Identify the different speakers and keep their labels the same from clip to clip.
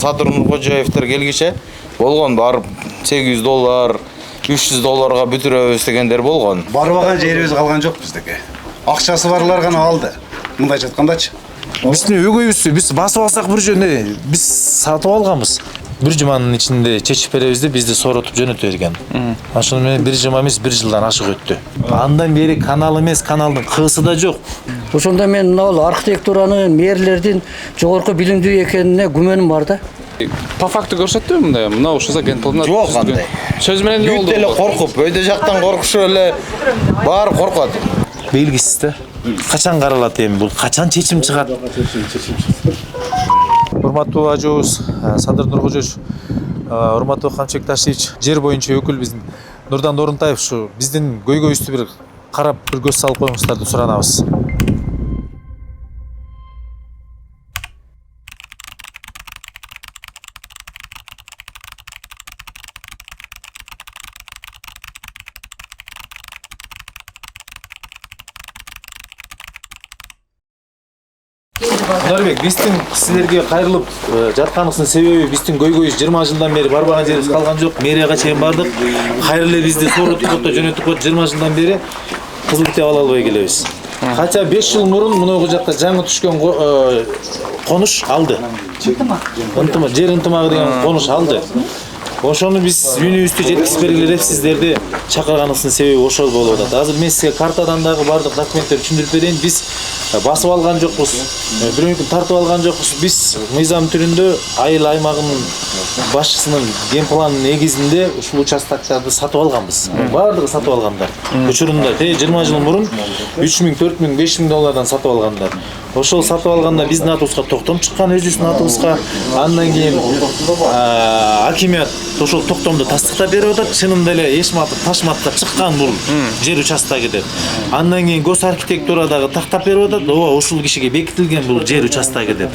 Speaker 1: Сатыр Нуркожоевдер келгиче болгон барып $800, $300 бүтүрөбүз дегендер болгон.
Speaker 2: Барбаган жерибиз калган жок биздеке. Акчасы барлар гана алды. Мындай жаткандачы.
Speaker 3: Биздин өгөйүбүз биз басып алсак бир жөнү биз сатып алганбыз. Бир жуманын ичинде чечип беребиз деп бизди соротуп жөнөтүп берген. Ошону менен бир жума эмес, бир жылдан ашык өттү. Андан бери канал эмес, каналдын кыысы да жок.
Speaker 4: Ошондо мен мына архитектураны мэрлердин жогорку билимдүү экенине күмөнүм бар да.
Speaker 5: По факту көрсөттү мындай. Мына ушуса генпланда.
Speaker 1: Жок андай.
Speaker 5: Сөз менен эле болду.
Speaker 1: Бүт эле коркуп, өйдө жактан коркушуп эле баары коркот.
Speaker 3: Белгисиз да. Качан каралат эми бул, качан чечим чыгат? Урматтуу ажыбыз Садыр Нуркожоевич, урматтуу Камчыбек Ташиевич, жер боюнча өкүл биздин Нурдан Орунтаев ушу биздин көйгөйүбүздү бир карап бир көз салып коюңуздарды суранабыз. Норбек, биздин силерге кайрылып жатканыбыздын себеби биздин көйгөйүбүз 20 жылдан бери барбаган жерибиз калган жок. Мэрияга чейин бардык. Кайра эле бизди соротуп коюп жөнөтүп коюп 20 жылдан бери кызыл китеп ала албай келебиз. Кача 5 жыл мурун мынагу жакка жаңы түшкөн конуш алды. Ынтымак, жер ынтымагы деген конуш алды. Ошону биз үнүбүздү жеткизип бергиле деп сиздерди чакырганыбыздын себеби ошол болуп атат. Азыр мен сизге картадан дагы бардык документтерди түшүндүрүп берейин. Биз басып алган жокпуз. Бирөөнүкүн тартып алган жокпуз. Биз мыйзам түрүндө айыл аймагынын башчысынын генпланынын негизинде ушул участоктарды сатып алганбыз. Бардыгы сатып алгандар. Учурунда 20 жыл мурун 3000, 4000, 5000 доллардан сатып алгандар. Ошол сатып алганда биздин атыбызга токтом чыккан, өзүбүздүн атыбызга. Андан кийин акимият ошол токтомду тастыктап берип атат. Чынында эле Эшматов Ташматка чыккан бул жер участогу деп. Андан кийин гос архитектура дагы тактап берип атат. Ооба, ушул кишиге бекитилген бул жер участогу деп.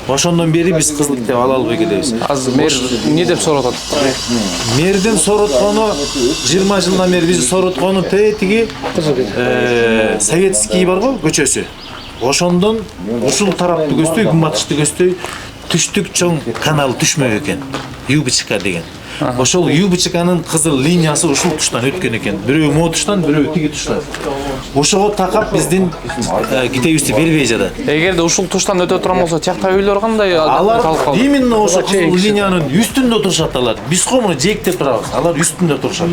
Speaker 3: Ошондон бери биз кызыл китеп ала албай келебиз.
Speaker 5: Азыр мэр эмне деп соротот?
Speaker 3: Мэрдин сороткону 20 жылдан бери биз сороткону тиги Советский барго көчөсү. Ошондон ушул тарапты көздөй, күнбатышты көздөй түштүк чоң канал түшмөк экен. ЮБЧК деген. Ошол ЮБЧКнын кызыл линиясы ушул туштан өткөн экен. Бирөө могу туштан, бирөө тиги туштан. Ошого такап биздин китебибизди бербей жатат.
Speaker 5: Эгерде ушул туштан өтө турган болсо, тиякта үйлөр кандай?
Speaker 3: Алар именно ошол кызыл линиянын үстүндө турушат алар. Биз муну жээктеп турабыз. Алар үстүндө турушат.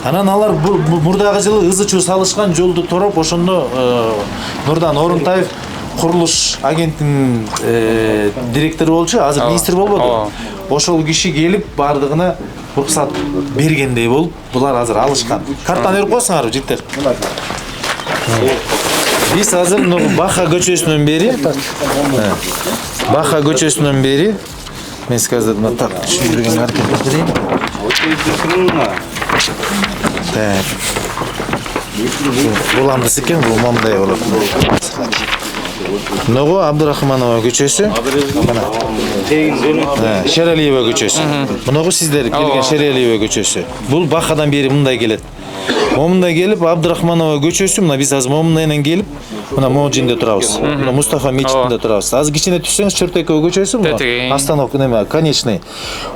Speaker 3: Анан алар мурдагы жылы ызы-чуу салышкан жолду тороп, ошондо Нурдан Орунтаев курулуш агенттигинин директору болчу, азыр министр болбоду. Ошол киши келип бардыгына уруксат бергендей болуп, булар азыр алышкан. Картаны өрүп коесуңарбы, жигиттер? Биз азыр Баха көчөсүнөн бери, мен сизге азыр мына так түшүндүргөнгө аракет берейин. Так. Буламдысы экен, бул мындай болот. Ногу Абдурахманова көчөсү. Шералиева көчөсү. Мынагу сиздер келген Шералиева көчөсү. Бул Бахадан бери мындай келет. Момундай келип Абдурахманова көчөсү, мына биз азыр момундайдан келип, мына могу жерде турабыз. Мына Мустафа мечитинде турабыз. Азыр кичине түшсөңүз Чөртөкова көчөсү, мына остановка неме, конечный.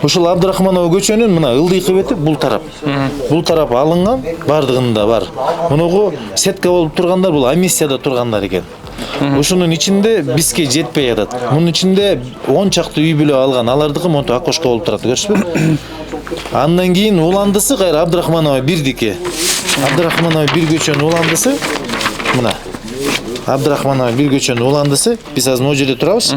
Speaker 3: Ушул Абдурахманова көчөнүн мына ылдыйкы бети бул тарап. Бул тарап алынган, бардыгында бар. Мунугу сетка болуп тургандар, бул амиссияда тургандар экен. Ушунун ичинде бизге жетпей атат. Мунун ичинде 10 чакты үй бүлө алган, алардыкы монту окошко болуп турат, көрүшпү? Андан кийин уландысы кайра Абдурахманова бирдики. Абдурахманова бир көчөнүн уландысы мына. Абдурахманова бир көчөнүн уландысы, биз азыр могу жерде турабыз.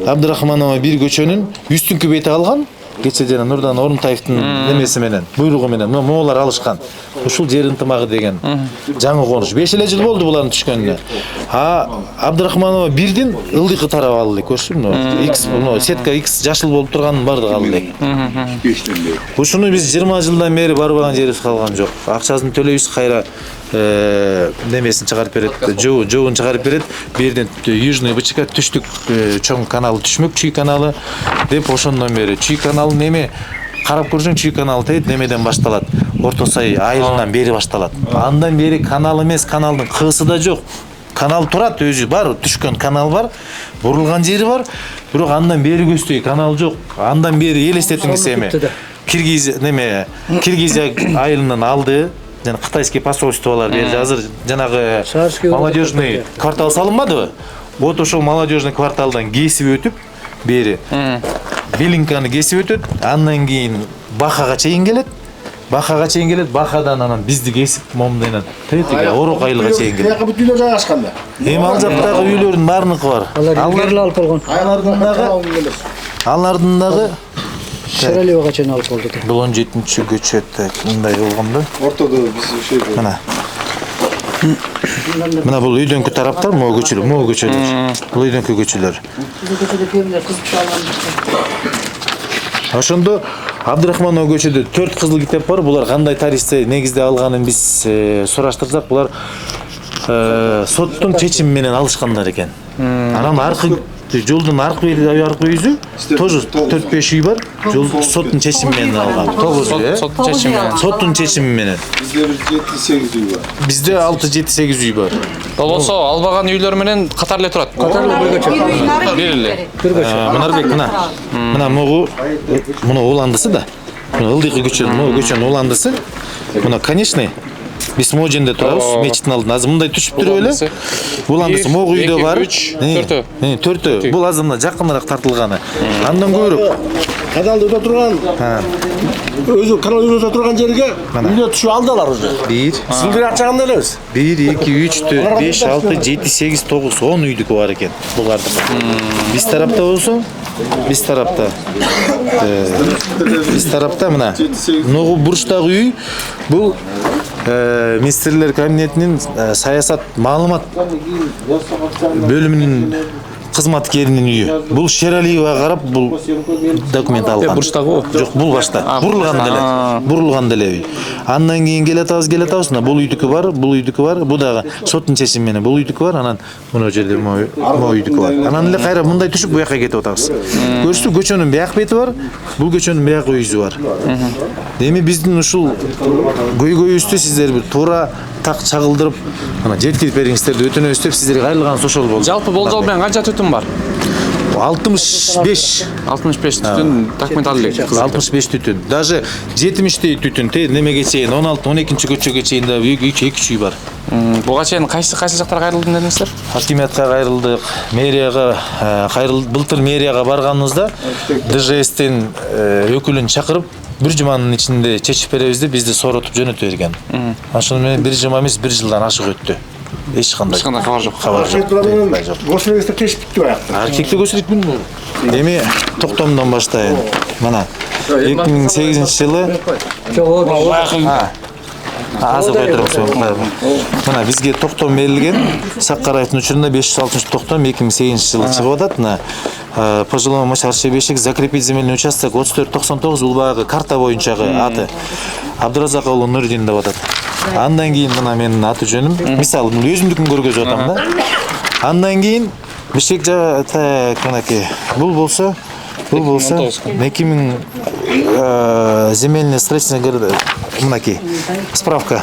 Speaker 3: Абдурахманова бир көчөнүн үстүнкү бети алган. Кече жана Нурдан Орунтаевдин немеси менен, буйругу менен моголар алышкан. Ушул жер ынтымагы деген жаңы конуш. 5 эле жыл болду булардын түшкөнүнө. Абдурахманова бирдин ылдыйкы тарап алды, көрсүңүзбү? X, сетка X жашыл болуп турганын бардыгы алды. Ушуну биз 20 жылдан бери барбаган жерибиз калган жок. Акчасын төлөйбүз, кайра немесин чыгарып берет, жообун чыгарып берет. Бирден Южный БЧК түштүк чоң каналы түшмөк, Чүй каналы деп ошондон бери. Чүй каналы неме карап көрсөң, Чүй каналы дейт, немеден башталат. Орто Сай айылынан бери башталат. Андан бери канал эмес, каналдын кыысы да жок. канал турат, өзү бар, түшкөн канал бар, бурулган жери бар. Бирок андан бери көздөй канал жок. Андан бери элестетиңиз эми. Киргизия айылынан алды. Жана кытайский посольстволар берди. Азыр жанагы молодежный квартал салынбадыбы? Вот ошол молодежный кварталдан кесип өтүп бери. Белинканы кесип өтөт. Андан кийин Бахага чейин келет. Бахадан анан бизди кесип момдайнан тетиге Орок айылга чейин келет.
Speaker 6: Бүт үйлөр жайгашканда.
Speaker 3: Эми ал жактагы үйлөрдүн баарыныкы бар.
Speaker 4: Алар алып болгон.
Speaker 3: Алардын дагы
Speaker 4: Шералиевага чейин алып болду.
Speaker 3: бул 17-көчөттө мындай болгондо.
Speaker 6: Ортодо биз
Speaker 3: Мына бул үйдөнкү тараптар, могу көчөлөр. Бул үйдөнкү көчөлөр. Ошондо Абдрахманов көчөдө 4 кызыл китеп бар. Булар кандай тарихте негизде алганын биз сураштырсак, булар соттун чечими менен алышкандар экен. Анан аркы жолдун аркы yüzү тоже 4-5 үй бар. Жол соттун чечими менен алган. 9 үй. Соттун чечими менен.
Speaker 6: Бизде
Speaker 3: 6-7-8 үй бар.
Speaker 5: Болсо албаган үйлөр менен катар эле турат. Бир эле.
Speaker 3: Мынарбек мына муну уландысы да. Мына ылдыйкы көчөнүн уландысы. Мына конечный биз Можинде турабыз, мечиттин алдында. Азыр мындай түшүп туруп эле. Уландысы могу үйдө бар. 4төө. Бул азыр мына жакыныраак тартылганы. Андан көбүрөөк
Speaker 6: каналда өтө турган. Өзү канал өтө турган жерге үйлөр түшүп алдылар уже.
Speaker 3: 1
Speaker 6: Сылдыр ачаганда элебиз.
Speaker 3: 1 2 3 4 5 6 7 8 9 10 үйдүкү бар экен булардын. Биз тарапта болсо, биз тарапта мына ногу бурчтагы үй бул министрлер кабинетинин саясат маалымат бөлүмүнүн кызматкеринин үйү. Бул Шералиевага карап бул документ алган.
Speaker 5: Бурчтагы?
Speaker 3: Жок, бул башта. Бурулган деле үй. Андан кийин келет абыз. Мына бул үйдүкү бар. Бул дагы соттун чечими менен бул үйдүкү бар. Анан мына жерде мо үйдүкү бар. Анан эле кайра мындай түшүп бу жака кетип атабыз. Көрсү көчөнүн бияк бети бар. Бул көчөнүн бияк үйүзү бар. Эми биздин ушул көйгөйүбүздү сиздер бир туура так чагылдырып, мына жеткирип бериңиздер, өтүнөбүз деп сиздерге кайрылганыбыз ошол болду.
Speaker 5: Жалпы болжол менен канча түтүн бар?
Speaker 3: 65
Speaker 5: түтүн документалдуу.
Speaker 3: 65 түтүн. Даже 70 түтүн немеге чейин 16-12 көчөгө чейин да 2-3 үй бар.
Speaker 5: Буга чейин кайсы жактарга кайрылдым дедиңиздер?
Speaker 3: Хакимиятка кайрылдык, мэрияга кайрылдык. Былтыр мэрияга барганыбызда ДЖСтин өкүлүн чакырып, бир жуманын ичинде чечип беребиз деп бизди сооротуп жөнөтө берген. Ошону менен бир жума эмес, 1 жылдан ашык өттү. Эч кандай
Speaker 5: кабар жок.
Speaker 6: Государство чечип бүттү аякта.
Speaker 3: Архивде көрсөтүпмүн. Эми токтомдон баштайын. Мына 2008-жылы азыр көтөрөм. Мына бизге токтом берилген. Саккараевдин учурунда 560 токтом 2008-жылы чыгып атат. Мына по жилому Арчебешик закрепить земельный участок 3499 бул баягы карта боюнчагы аты. Абдуразак уулу Нурдин деп атат. Андан кийин мына менин аты жөнүм. Мисалы, өзүмдүкүн көргөзүп атам да. Андан кийин Бишкек мынакей. Бул болсо 2000 земельный строительный мынакей. Справка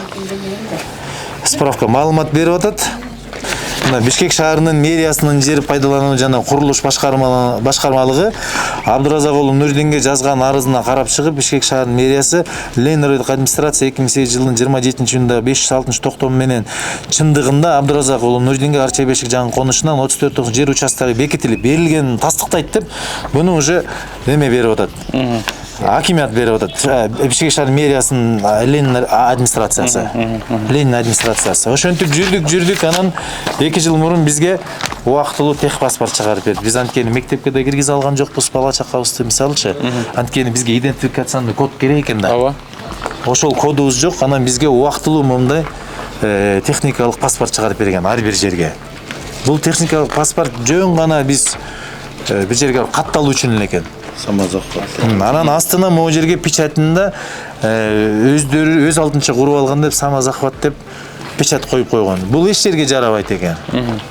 Speaker 3: маалымат берип атат. Бишкек шаарынын мэриясынын жер пайдалануу жана курулуш башкармалыгы Абдуразак уулу Нурдинге жазган арызына карап чыгып, Бишкек шаарынын мэриясы Ленройлук администрация 2008-жылдын 27-июнда 560 токтом менен чындыгында Абдуразак уулу Нурдинге Арчебешик жаңы конушунан 34 жер участогу бекитилип берилгенин тастыктайт деп, буну уже неме берип атат. Акимият берип атат. Бишкек шаарынын мэриясынын Ленин администрациясы. Ошентип жүрдүк, анан 2 жыл мурун бизге убактылуу техпаспорт чыгарып берди. Биз анткени мектепке да киргизе алган жокпуз бала чакабызды, мисалычы. Анткени бизге идентификационный код керек экен да.
Speaker 5: Ооба.
Speaker 3: Ошол кодубуз жок, анан бизге убактылуу мындай техникалык паспорт чыгарып берген ар бир жерге. Бул техникалык паспорт жөн гана биз бир жерге катталуу үчүн эле экен. Анан астына могу жерге печатында өздөрү өз алдынча куруп алган деп самозахват деп печать коюп койгон. Бул эч жерге жарабайт экен.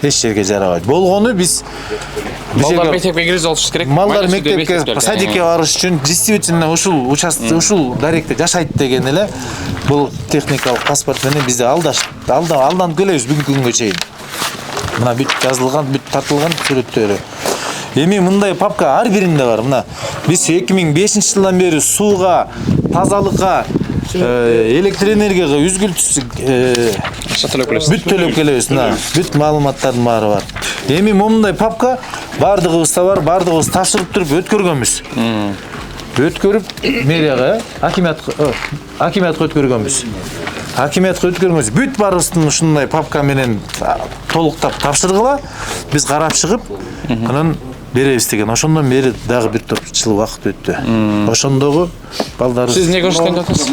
Speaker 3: Эч жерге жарабайт. Болгону биз
Speaker 5: балдар мектепке киргизе алыш керек.
Speaker 3: Малдар мектепке, садикке барыш үчүн действительно ушул участок, ушул даректе жашайт деген эле бул техникалык паспорт менен бизди алданып келебиз бүгүнкү күнгө чейин. Мына бүт жазылган, бүт тартылган сүрөттөрү. Эми мындай папка ар биринде бар. Мына биз 2005-жылдан бери сууга, тазалыкка, электр энергияга үзгүлтүсү бүт төлөп келебиз. Мына бүт маалыматтардын баары бар. Эми момундай папка бардыгыбызда бар, бардыгыбыз тапшырып туруп өткөргөнбүз. Өткөрүп мэрияга, акимиятка өткөргөнбүз. Акимиятка өткөргөнбүз. Бүт баарыбыздын ушундай папка менен толуктап тапшыргыла, биз карап чыгып, анан беребиз деген. Ошондон бери дагы бир топ жыл убакыт өттү. Ошондогу балдарыбыз.
Speaker 5: Сиз эмне көрсөткөн жатасыз?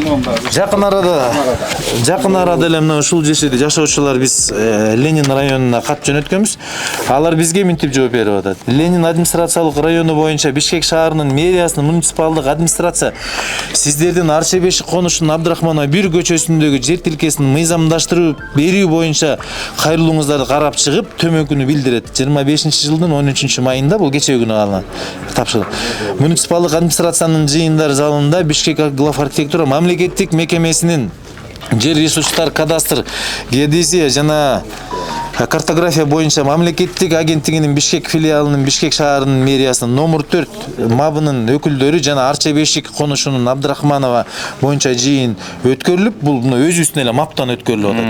Speaker 3: Жакын арада эле мына ушул жешеде жашоочулар биз Ленин районуна кат жөнөткөнбүз. Алар бизге минтип жооп берип атат. Ленин администрациялык району боюнча Бишкек шаарынын мэриясынын муниципалдык администрация сиздердин Арчебешик конушунун Абдрахманова 1 көчөсүндөгү жер тилкесин мыйзамдаштырып берүү боюнча кайрылууңуздарды карап чыгып, төмөнкүнү билдирет. 25-жылдын 13 майында бул кечээ күнү алынган тапшырык. Муниципалдык администрациянын жыйындар залында Бишкек глав архитектура мамлекеттик мекемесинин жер ресурстар кадастр, геодезия жана картография боюнча мамлекеттик агенттигинин Бишкек филиалынын Бишкек шаарынын мэриясынын номер 4 мабынын өкүлдөрү жана Арчебешик конушунун Абдрахманова боюнча жыйын өткөрүлүп, бул өзүбүздүн эле маптан өткөрүлүп атат.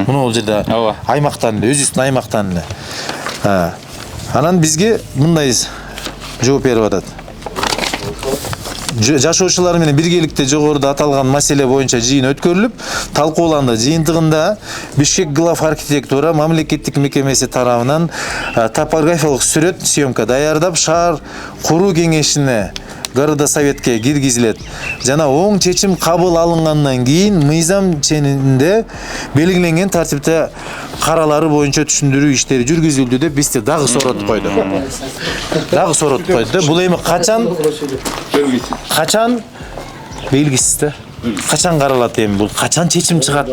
Speaker 3: Муну бул жерде аймактан эле, өзүбүздүн аймактан эле. Анан бизге мындай жооп берип атат. Жашоочулар менен биргеликте жогоруда аталган маселе боюнча жыйын өткөрүлүп, талкууланды. Жыйынтыгында Бишкек глав архитектура мамлекеттик мекемеси тарабынан топографиялык сүрөт съемка даярдап, шаар куруу кеңешине городосоветке киргизилет. Жана оң чечим кабыл алынгандан кийин мыйзам ченинде белгиленген тартипте каралары боюнча түшүндүрүү иштери жүргүзүлдү деп бизди дагы сооротуп койду. Бул эми качан белгисиз да. Качан каралат эми бул? Качан чечим чыгат?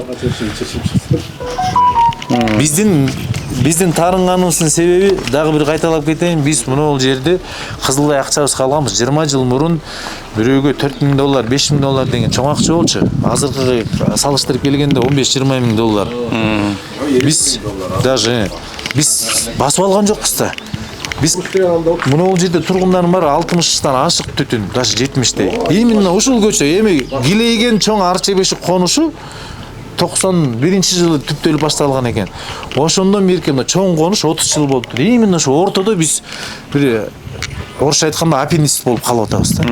Speaker 3: Биздин таарынганыбыздын себеби дагы бир кайталап кетейин. Биз мына жерде кызылдай акчабыз калганбыз. 20 жыл мурун бирөөгө $4,000, $5,000 деген чоң акча болчу. Азыркы салыштырып келгенде $15-20 000. Биз даже басып алган жокпуз да. Биз мына жерде тургундардын баары 60-тан ашык түтүн, даже 70-те. Именно ушул көчө эми килейген чоң Арчебешик конушу 91-жылы түптөлүп башталган экен. Ошондон бери мына чоң конуш 30 жыл болуптур. Именно ошо ортодо биз бир орусча айтканда апинист болуп калып атабыз да.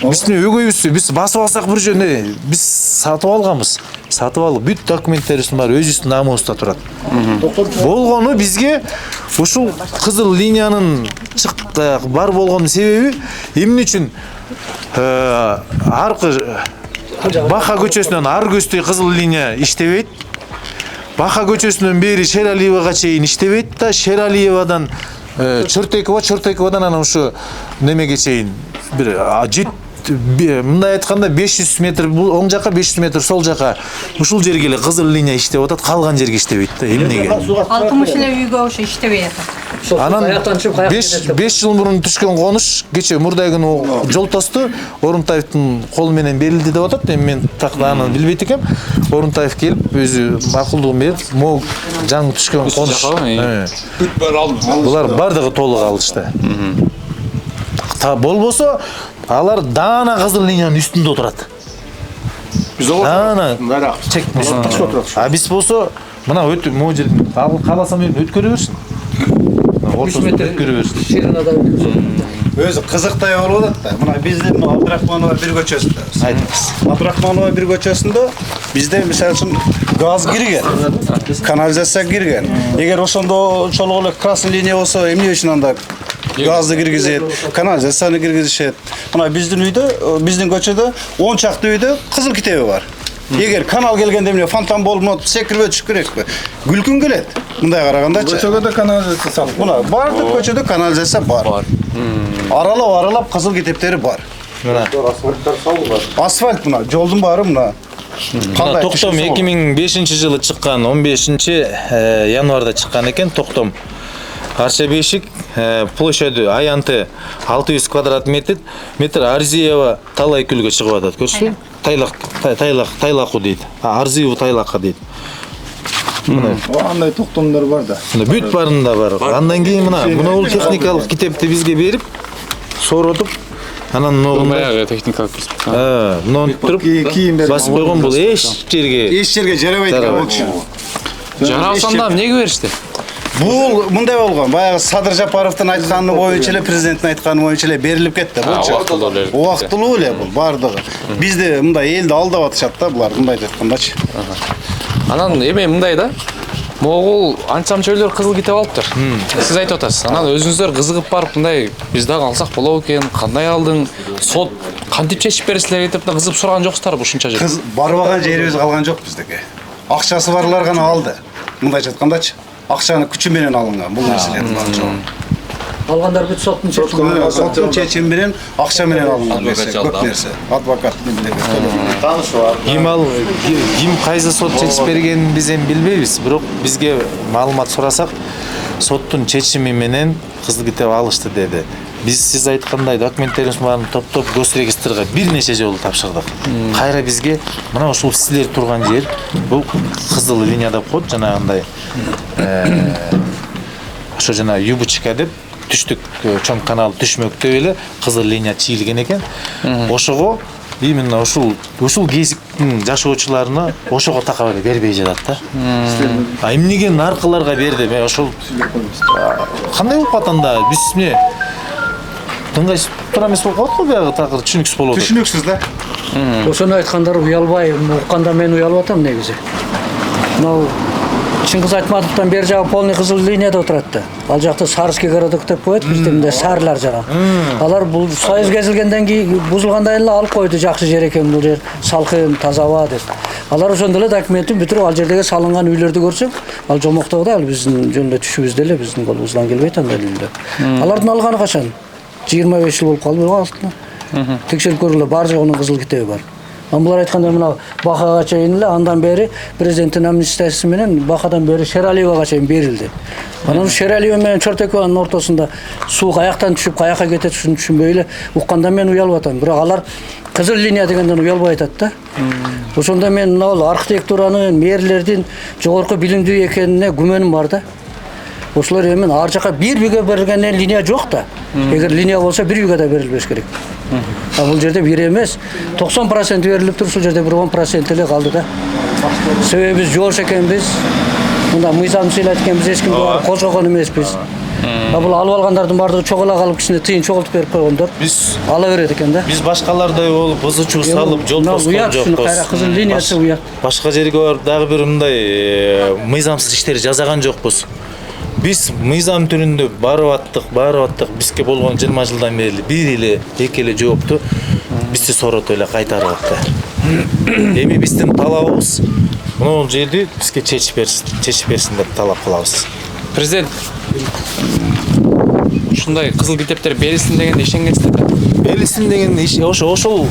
Speaker 3: Биздин өгөйбүз, биз басып алсак бир жөнү биз сатып алганбыз. Сатып алып бүт документтерибиздин баары өзүбүздүн намыбызда турат. Болгону бизге ушул кызыл линиянын бар болгон себеби эмне үчүн аркы Баха көчөсүнөн ар көздөй кызыл линия иштебейт. Баха көчөсүнөн бери Шералиевага чейин иштебейт да, Шералиевадан Чортековадан анан ушу немеге чейин бир мындай айтканда 500 метр бул оң жака, 500 метр сол жака ушул жерге эле кызыл линия иштеп атат, калган жерге иштебейт да. Эмнеге?
Speaker 7: 60 эле үйгө ошо иштебей атат.
Speaker 3: Анан 5 жыл мурун түшкөн конуш кече мурдай күнү жол тосту Орунтаевдин колу менен берилди деп атат. Эми мен аны билбейт экем. Орунтаев келип өзү макулдугун берип, могу жаңы түшкөн конуш. Булар бардыгы толук алышты. Болбосо алар даана кызыл линиянын үстүндө отурат.
Speaker 6: Биз
Speaker 3: биз болсо мына өтүп могу жерден кааласам өткөрө берсин. 30 метр өткөрө берсин.
Speaker 2: Өзү кызыктай болуп атат да. Мына биздин Абдрахманова 1 көчөсүндө. Айтыңыз. Абдрахманова 1 көчөсүндө бизде мисалы үчүн газ кирген, канализация кирген. Эгер ошондо ошол эле красный линия болсо эмне үчүн анда газды киргизет, канализацияны киргизишет. Мына биздин үйдө, биздин көчөдө 10 чакты үйдө кызыл китеби бар. Эгер канал келгенде эмне фонтан болуп секирип өтүш керекпи? Күлкүн келет. Мындай карагандачы.
Speaker 6: Көчөгө да канализация салып.
Speaker 2: Мына бардык көчөдө канализация бар. Аралап кызыл китептери бар.
Speaker 3: Мына
Speaker 2: асфальт мына жолдун баары мына.
Speaker 3: Мына токтом 2005-жылы чыккан, 15-январда чыккан экен токтом. Арчебешик площадь аянты 600 квадрат метр, Арзиева Талай күлгө чыгып атат. Көрсөң? Тайлаку дейт. Арзиева Тайлакка дейт.
Speaker 2: Андай токтомдор бар да.
Speaker 3: Мына бүт барында бар. Андан кийин мына бул техникалык китепти бизге берип, соротуп, анан мына
Speaker 5: Баягы техникалык кесип.
Speaker 3: мына туруп басып койгон бул эч жерге
Speaker 2: жарабайт экен бул.
Speaker 5: Жарабасанда эмнеге беришти?
Speaker 2: Бул мындай болгон. Баягы Садыр Жапаровдун айтканы боюнча эле, президенттин айтканы боюнча эле берилип кетти булчу. Убактылуу эле бул бардыгы. Бизде мындай элди алдап атышат да булар, мындай айткандачы.
Speaker 5: Анан эме мындай да. Могул анчамчөлөр кызыл китеп алыптыр. Сиз айтып атасыз. Анан өзүңүздөр кызыгып барып мындай биз дагы алсак болобу экен, кандай алдың? Сот кантип чечип бересиздер деп кызып сураган жоксуздарбы ушунча жер?
Speaker 2: Кыз барбаган жерибиз калган жок биздеки. Акчасы барлар гана алды. Мындай айткандачы. Акчаны күчү менен алынган бул нерселердин баары.
Speaker 4: Алгандар бүт соттун чечими.
Speaker 2: Соттун чечими менен акча менен алынган көп нерсе. Адвокат
Speaker 3: ким кайсы сот чечип бергенин биз эми билбейбиз, бирок бизге маалымат сурасак, соттун чечими менен кызыл китеп алышты деди. Биз сиз айткандай документтерибиздин баарын топтоп госрегистрге бир нече жолу тапшырдык. Кайра бизге мына ушул силер турган жер бул кызыл линия деп коет, жанагындай ошо жана Юбочка деп түштүк чоң канал түшмөктөп эле кызыл линия чийилген экен. Ошого именно ушул кезиктин жашоочуларына ошого такап эле бербей жатат да. А эмнеге наркыларга берди? Мен ошол кандай болуп атканда биз эмне тыңгайсып тура эмес болуп калат го, баягы такыр түшүнүксүз болуп атат.
Speaker 2: Түшүнүксүз да.
Speaker 4: Ошону айткандар уялбай, укканда мен уялып атам негизи. Мынау Чыңгыз Айтматовдон бери жагы полный кызыл линияда отурат да. Ал жакта Сарский городок деп коет, бизде мындай сарлар жагы. Алар бул союз кезилгенден кийин бузулгандан эле алып койду, жакшы жер экен бул жер, салкын, таза аба деп. Алар ошондо эле документин бүтүрүп ал жердеги салынган үйлөрдү көрсөк, ал жомоктоо да, ал биздин жөн эле түшүбүздө эле, биздин колубуздан келбейт андай үйлөр. Алардын алганы качан? 25 жыл болуп калды астына. Текшерип көргүлө, бар жогунун кызыл китеби бар. Булар айтканда мына Бакага чейин эле андан бери президенттин амнистиясы менен Бакадан бери Шералиевага чейин берилди. Анан Шералиев менен Чортекованын ортосунда суу каяктан түшүп, каяка кетет түшүнбөй эле укканда мен уялып атам. Бирок алар кызыл линия дегенден уялбай атат да. Ошондо мен мына архитектуранын, мэрлердин жогорку билимдүү экенине күмөнүм бар да. Ошолор эми ар жака бир үйгө берилген линия жок да. Эгер линия болсо бир үйгө да берилбеш керек. А бул жерде бир эмес, 90% берилип туруп, ушул жерде бир 10% эле калды да. Себеби биз жоош экенбиз. Мында мыйзам сыйлайт экенбиз, эч кимди козгогон эмеспиз. А бул алып алгандардын баардыгы чогула калып кичине тыйын чогултуп берип койгондор. Биз ала берет экен да.
Speaker 3: Биз башкалардай болуп бузучу салып жол тоскон жокпуз.
Speaker 4: Кызыл линиясы уят.
Speaker 3: Башка жерге барып дагы бир мындай мыйзамсыз иштер жасаган жокпуз. Биз мыйзам түрүндө барып аттык, бизге болгон 20 жылдан бери бир эле, эки эле жоопту бизди сорото эле кайтарып атты. Эми биздин талабыбыз могул жерди бизге чечип берсин деп талап кылабыз.
Speaker 5: Президент ушундай кызыл китептер берилсин дегенде ишенгенсиздер да?
Speaker 3: Берилсин деген ошол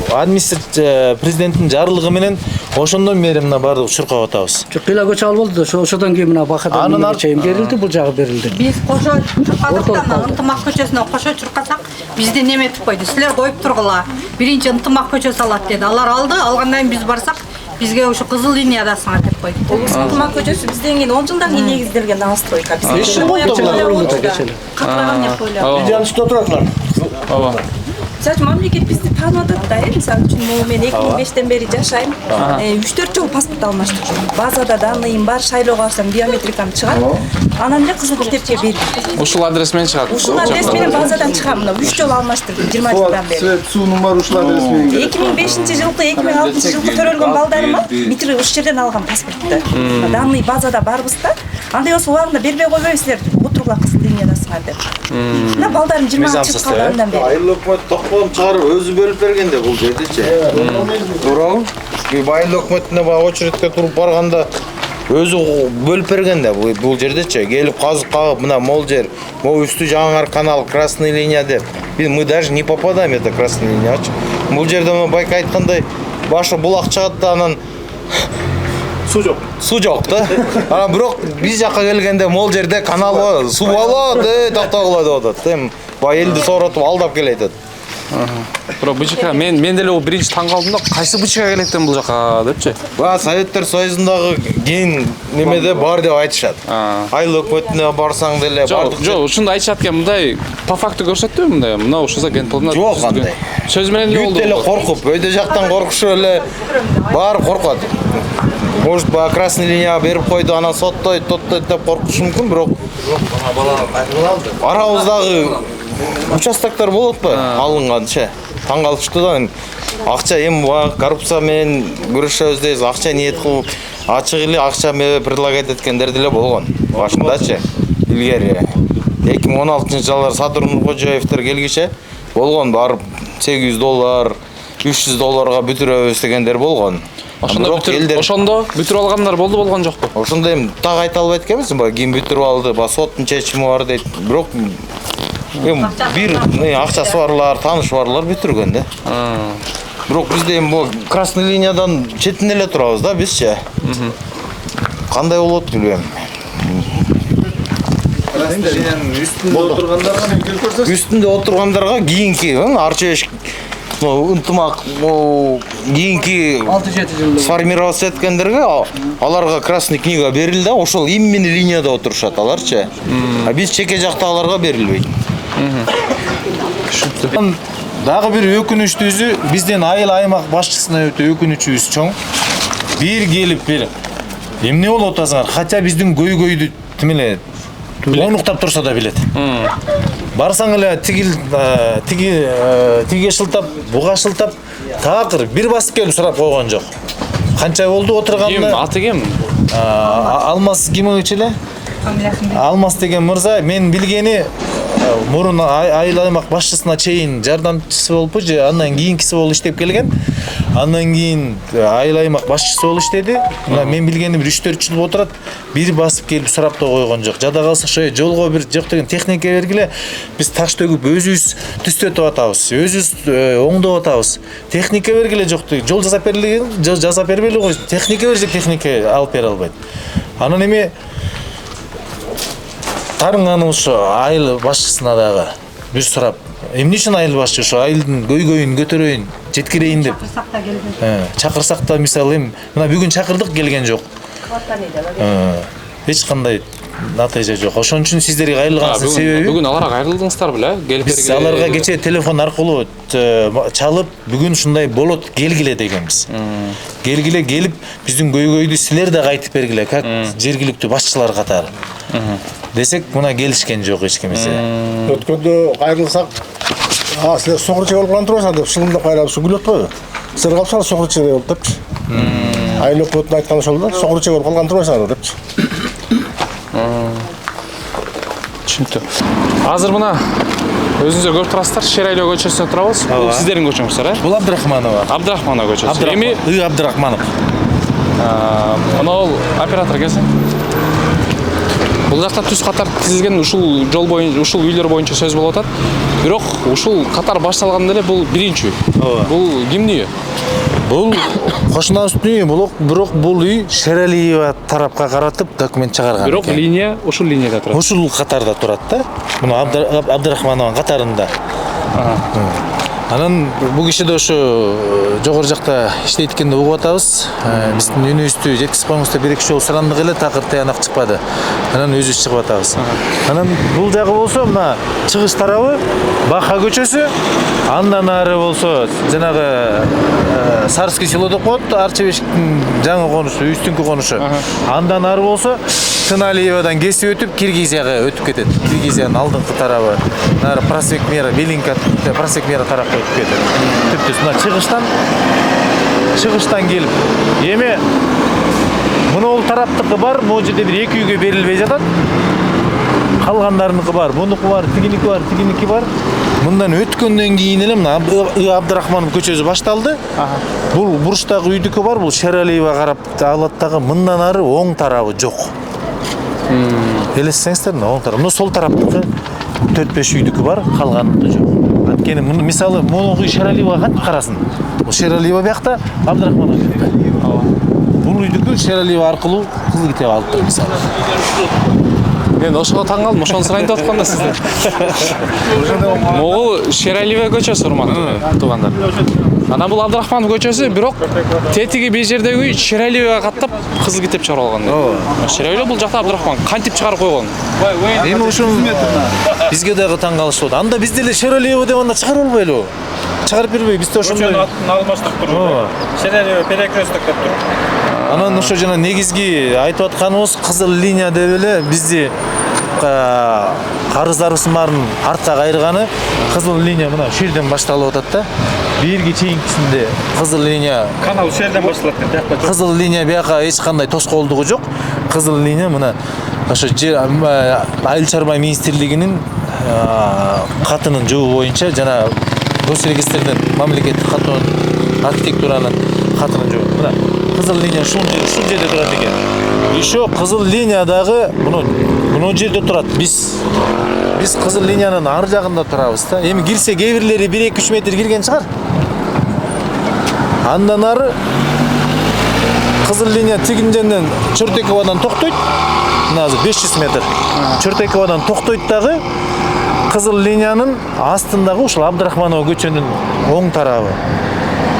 Speaker 3: президенттин жарлыгы менен ошондон бери мына баардык чуркап атабыз.
Speaker 4: Кыйла көчө алып болду да, ошодон кийин мына Бакадан чейин берилди, бул жагы берилди.
Speaker 7: Биз кошо чуркадыктан ынтымак көчөсүнө кошо чуркасак, бизди неметип койду. Силер коюп тургула. Биринчи ынтымак көчөсү алат деди. Алар алды, алгандан кийин биз барсак, бизге ушу кызыл линиядасыңар деп койду.
Speaker 8: Ынтымак көчөсү бизден кийин 10 жылдан кийин негизделген настройка.
Speaker 4: Бизде
Speaker 6: Видеонун үстүндө отуратылар.
Speaker 5: Ооба.
Speaker 8: Мисалы мамлекет бизди таанып атат да, мисалы үчүн мен 2005-тен бери жашайм. 3-4 жолу паспорт алмаштырдым. Базада данныйым бар, шайлоого барсам биометрикам чыгат. Анан эле кызыл китепче берип.
Speaker 5: Ушул адрес менен чыгат.
Speaker 8: Ушул адрес менен базадан чыгам. Мына 3 жолу алмаштырдым 20 жылдан бери.
Speaker 6: Суунун бар ушул адрес менен.
Speaker 8: 2005-жылкы, 2006-жылкы төрөлгөн балдарыма битирип ушул жерден алган паспортты. Данный базада барбыз да. Андай болсо убагында бербей койбойсуздар. Отургула кызыл линиядасыңар деп. Мына балдарым 20 жыл калгандан бери.
Speaker 1: Айыл өкмөт токполуп чыгарып өзү бөлүп бергенде бул жердичи. Туурабы? Айыл өкмөтүнө баягы очередке туруп барганда өзү бөлүп бергенде бул жердечи. Келип казып кагып мына мол жер, могу үстү жаңар канал, красный линия деп. Мы даже не попадаем это красный линия. Бул жерде байка айткандай башы булак чыгат да анан суу жок да. Анан бирок биз жака келгенде мол жерде канал суу болот, токтогула деп атат. Бай элди соротуп алдап келет.
Speaker 5: Бирок БЧК мен деле биринчи таң калдым да, кайсы БЧК келет экен бул жака депчи.
Speaker 1: Советтер Союзундагы кийин немеде бар деп айтышат. Айыл өкмөтүнө барсаң деле бардык.
Speaker 5: Жок, ушундай айтышат экен, мындай по факту көрсөттүбү мындай? Мына ушунса генпланда.
Speaker 1: Жок андай.
Speaker 5: Сөз менен эле болду.
Speaker 1: Бүт эле коркуп, өйдө жактан коркушуп эле баары коркот. Может, ба красный линияга берип койду, анан соттойт деп коркушу мүмкүн, бирок арабыздагы участоктор болот го алынганчы. Таң калыштуу да. Акча эми коррупция менен күрөшөбүз дейбиз, акча ниет кылып, ачык эле акча предлагать эткендер деле болгон. Башындачы илгери 2016-жылдары Сатурн Нуркожоевдер келгиче болгон, барып $800, $300 бүтүрөбүз дегендер болгон.
Speaker 5: Ошондо бүтүрүп алгандар болгон жокпу?
Speaker 1: Ошондо эми так айта албайт экенбиз, ким бүтүрүп алды, соттун чечими бар дейт. Бирок эми бир акчасы барлар, тааныш барлар бүтүргөн да. Бирок бизде эми бул красный линиядан четин эле турабыз да бизчи. Кандай болот билбейм. Үстүндө отургандарга кийинки арчебеш ынтымак кийинки
Speaker 4: 6-7 жыл
Speaker 1: сформироваться эткендерге аларга красный книга берилди, ошол именно линияда отурушат аларчы. А биз чеке жактагыларга берилбейт.
Speaker 3: Дагы бир өкүнүчтүүсү, бизден айыл аймак башчысына өтө өкүнүчүбүз чоң. Бир келип бир эмне болуп атасыңар? Хотя биздин көйгөйдү тимеле онуктап турса да билет. Барсаң эле тиги шылтап, буга шылтап, такыр бир басып келип сурап койгон жок. Канча болду отурганда?
Speaker 5: Ким, аты ким?
Speaker 3: Алмаз Кимович эле. Алмаз деген мырза, мен билгени мурун айыл аймак башчысына чейин жардамчысы болупу же андан кийинкиси болуп иштеп келген. Андан кийин айыл аймак башчысы болуп иштеди. Мына мен билгени бир 3-4 жыл отурат, бир басып келип сурап да койгон жок. Жада калса ошо жолго бир жок деген техника бергиле. Биз таш төгүп өзүбүз түстөтүп атабыз, өзүбүз оңдоп атабыз. Техника бергиле жок деген. Жол жасап бербейли го. Техника берсек техника алып бере албайт. Анан эми тарыңаны ошо айыл башчысына дагы бир сурап, эмне үчүн айыл башчы ошо айылдын көйгөйүн көтөрөйүн, жеткирейин деп. Чакырсак да мисалы эми мына бүгүн чакырдык, келген жок. Эч кандай натыйжа жок. Ошон үчүн сиздерге кайрылгандын себеби
Speaker 5: Бүгүн аларга кайрылдыңыздар беле?
Speaker 3: Биз аларга кече телефон аркылуу чалып, бүгүн ушундай болот, келгиле дегенбиз. Келгиле, келип биздин көйгөйдү силер да кайтып бергиле, как жергиликтүү башчылар катары. Десек, мына келишкен жок эч кимисе.
Speaker 6: Өткөндө кайрылсак, силер соңгуча болуп калган турасыңар деп шылымдап кайрап күлүп атпайбы? Силер калсаңар соңгуча болуп депчи. Айыл өкмөтүнүн айтканы ошол да, соңгуча болуп калган турасыңар депчи.
Speaker 5: Түшүнүктүү. Азыр мына өзүңүздөр көрүп турасыздар, Шерайлоо көчөсүндө турабыз. Бул сиздердин көчөңүздөр,
Speaker 3: Бул Абдрахманова.
Speaker 5: Абдрахманова көчөсү.
Speaker 3: Эми Абдрахманов.
Speaker 5: Мына ол оператор келсин. Бул жакта түз катар тизилген ушул жол боюнча, ушул үйлөр боюнча сөз болуп атат. Бирок ушул катар башталганда эле бул биринчи үй. Бул кимдин үйү?
Speaker 3: Бул кошунабыздын үйү, бирок бул үй Шералиева тарапка каратып документ чыгарган.
Speaker 5: Бирок линия ушул линияда турат.
Speaker 3: Ушул катарда турат да. Муну Абдрахманованын катарында. Анан бул киши да ошо жогору жакта иштейт экенин угуп атабыз. Биздин үнүбүздү жеткизип коюңуз деп 1-2 жолу сурандык эле, такыр тыянак чыкпады. Анан өзүбүз чыгып атабыз. Анан бул жагы болсо мына чыгыш тарабы Баха көчөсү, андан ары болсо жанагы Сарский село деп коет, Арчебештин жаңы конушу, үстүнкү конушу. Андан ары болсо Тыналиевадан кесип өтүп Киргизияга өтүп кетет. Киргизиянын алдыңкы тарабы, нары Проспект Мира, Белинка, Проспект Мира тарапка өтүп кетет. Түптүс мына чыгыштан келип. Эми муну ол тараптыкы бар, могу жерде бир 2 үйгө берилбей жатат. Калгандарыныкы бар, мунуку бар, тигиники бар. Мындан өткөндөн кийин эле мына Абдрахманов көчөсү башталды. Бул буруштагы үйдүкү бар, бул Шералиева карап алат дагы, мындан ары оң тарабы жок. Элестеңиздер, оң тарабы. Мына сол тараптыкы 4-5 үйдүкү бар, калганында жок. Анткени мисалы могу Шералиева кантип карасын? Бул Шералиева биякта, Абдрахманов биякта. Бул үйдүкү Шералиева аркылуу кызыл китеп алып мисалы.
Speaker 5: Мен ошого таң калдым, ошону сурайын деп атканда сизден. Могул Шералиева көчөсү, урматтуу туугандар. Анан бул Абдрахманов көчөсү, бирок тетиги бир жердеги үй Шералиевага каттап кызыл китеп чыгарып алган. Шералиева бул жакта Абдрахман кантип чыгарып койгон?
Speaker 3: Эми ушул бизге дагы таң калышып атат. Анда биз деле Шералиева деп анда чыгарып албайлыбы? Чыгарып бербей, биз да ошондой.
Speaker 2: Алмаштык туруп. Шералиева перекресток деп туруп.
Speaker 3: Анан ошо жана негизги айтып атканыбыз кызыл линия деп эле бизди карыздарыбыздын баарын артка кайрганы кызыл линия мына ушул жерден башталып атат да. Бирге чейинкисинде кызыл линия
Speaker 2: Канал ушул жерден башталат экен.
Speaker 3: кызыл линия бияка эч кандай тоскоолдугу жок. Кызыл линия мына ошо Айыл чарба министрлигинин катынын жобу боюнча жана Госрегистрден мамлекеттик катынын архитектуранын катынын жобу. Мына кызыл линия ушул жерде турат экен. Еще кызыл линия дагы муну жерде турат. Биз кызыл линиянын ар жагында турабыз да. Эми кирсе кээ бирлери 1-2-3 метр кирген чыгар. Андан ары кызыл линия тигинден Чортековадан токтойт. Мына азыр 500 метр. Чортековадан токтойт дагы кызыл линиянын астындагы ушул Абдрахманова көчөнүн оң тарабы.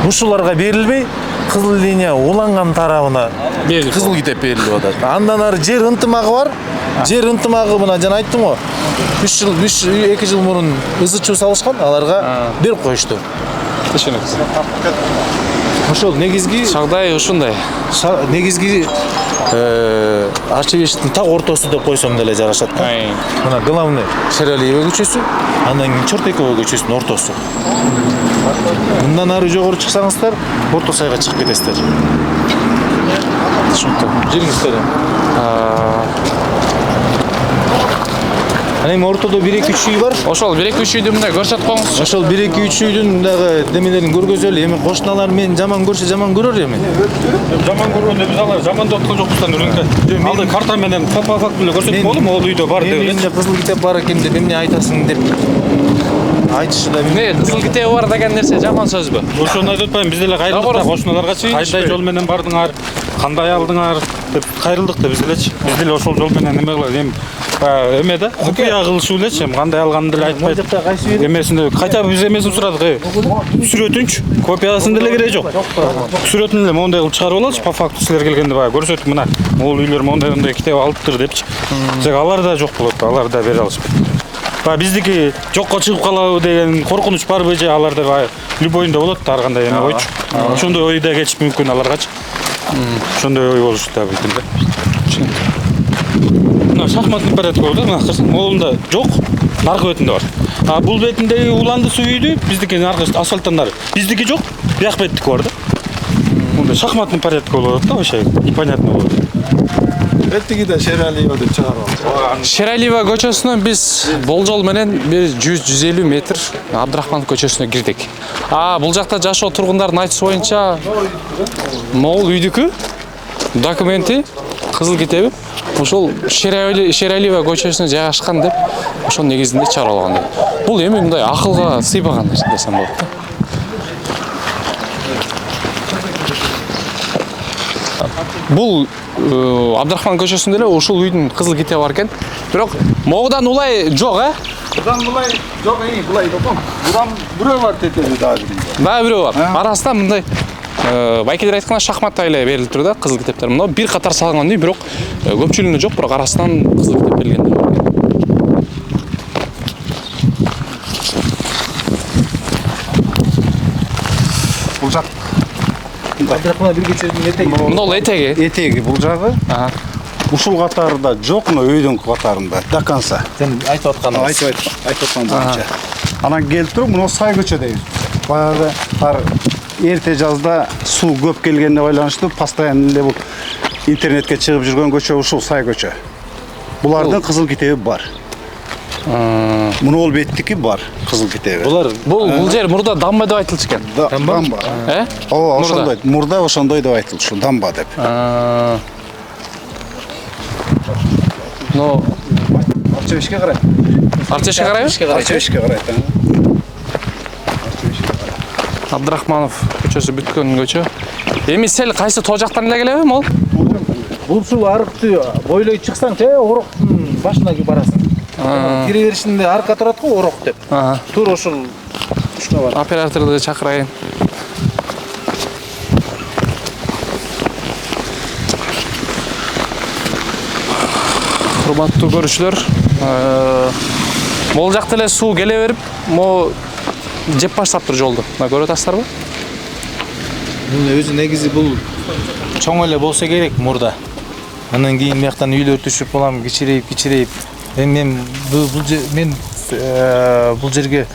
Speaker 3: Ушуларга берилбей кызыл линия уланган тарабына кызыл китеп берилип атат. Андан ары жер ынтымагы бар. Жер ынтымагы мына жана айттым го. 2 жыл мурун ызычуу салышкан, аларга берип коюшту.
Speaker 5: Түшүнөксүз.
Speaker 3: Ошол негизги
Speaker 5: Жагдай ушундай.
Speaker 3: негизги Арчебештин так ортосу деп койсом деле жарашат да. Мына главный Шералиева көчөсү, андан кийин Чортекова көчөсүнүн ортосу. Мындан ары жогору чыксаңыздар, Орто сайга чыгып кетесиздер.
Speaker 5: Түшүнүктүү.
Speaker 3: Жүрүңүздөр. Ана эми ортодо 1-2-3 үй бар.
Speaker 5: Ошол 1-2-3 үйдү мындай көрсөтүп коюңузчу.
Speaker 3: Ошол 1-2-3 үйдүн дагы демелерин көргөзөлү. Эми кошуналар мен жаман көрсө жаман көрөр эми.
Speaker 2: Жаман көргөндө биз алар жаман деп аткан жокпуз да үрүнкө. Алды карта менен фото факт менен көрсөтүп болду, могул үйдө бар деп эле.
Speaker 3: Эмне кызыл китеп бар экен деп эмне айтасың деп айтышы да
Speaker 5: Не, кызыл китеби бар деген нерсе жаман сөзбү?
Speaker 2: Ошону айтып атпаймын, биз деле кайрылдык да кошуналарга кандай жол менен бардыңар, кандай алдыңар деп кайрылдык да биз делечи. Биз деле ошол жол менен неме кылабыз. Эми эме да купуя кылышуу элечи, кандай алганын деле айтпайт. Эмесинде кайта биз эмесин сурадык. Сүрөтүнчү, копиясын деле кереги жок. Сүрөтүн эле мондай кылып чыгарып алалычы, по факту силер келгенде баягы көрсөтүп мына могул үйлөр мондай китеп алыптыр депчи. Тек алар да жок болот, алар да бере алышпайт. Биздики жокко чыгып калабы деген коркунуч барбы же аларда баягы любойунда болот да ар кандай эме койчу. Ошондой ой да келиши мүмкүн аларгачы. Ошондой ой болушу да мүмкүн да. Мына шахматный порядок бар да, мына могулунда жок, наркы бетинде бар. Бул бетиндеги уландысы үйдү биздикинин аркы асфальттан нары. Биздики жок, бияк беттики бар да. Мында шахматный порядок болот да, вообще непонятно болот.
Speaker 6: Эттиги да Шералиева деп чыгарып алды.
Speaker 5: Шералиева көчөсүнөн биз болжол менен бир 100-150 метр Абдрахманов көчөсүнө кирдик. Бул жакта жашоо тургундардын айтышы боюнча могул үйдүкү документи, кызыл китеби ушул Шералиева көчөсүнө жайгашкан деп ошонун негизинде чыгарып алган деп. Бул эми мындай акылга сыйбаган нерсе десем болот да. Бул Абдрахман көчөсүндө эле ушул үйдүн кызыл китеби бар экен. Бирок могудан улай жок,
Speaker 6: Будан булай жок, булай топом. Будан бирөө бар тетеби дагы.
Speaker 5: Дагы бирөө бар. Арасында мындай байкелер айтканда шахматтай эле берилип тур да кызыл китептер. Мына бир катар салган үй, бирок көпчүлүгүндө жок, бирок арасынан кызыл китеп берилген.
Speaker 2: Бул жак
Speaker 3: Абдрахманов бир көчөнүн этеги.
Speaker 5: Мына этеги.
Speaker 2: этеги бул жагы. Ушул катарында жок, мына өйдүн катарында до конца.
Speaker 3: Сен айтып атканың.
Speaker 2: Айтып аткан боюнча. Анан келип туруп, мына сай көчө дейбиз. Баягы эрте жазда суу көп келгенине байланыштуу постоянно эле бул интернетке чыгып жүргөн көчө ушул сай көчө. Булардын кызыл китеби бар. Муну ол беттики бар кызыл китеби.
Speaker 5: Бул жер мурда дамба деп айтылчу экен.
Speaker 2: Дамба. Ооба, ошондой. Мурда ошондой деп айтылчу, дамба деп.
Speaker 5: Но
Speaker 2: Арчебешке карайт.
Speaker 5: Арчебешке карайбы?
Speaker 2: Арчебешке карайт.
Speaker 5: Абдрахманов көчөсү бүткөн көчө. Эми сел кайсы тоо жактан эле келеби мол?
Speaker 3: Бул ушул арыкты бойлой чыксаң, ороктун башына барасың. Кире беришинде арка турат го, орок деп. Тура ошол ушка бар.
Speaker 5: Операторду чакырайын. Урматтуу көрүүчүлөр, могул жакта эле суу келе берип, могу жеп баштаптыр жолду. Мына көрүп атасыздарбы?
Speaker 3: Бул өзү негизи бул чоң эле болсо керек мурда. Андан кийин бияктан үйлөр түшүп болам, кичирейип. Мен бул жерге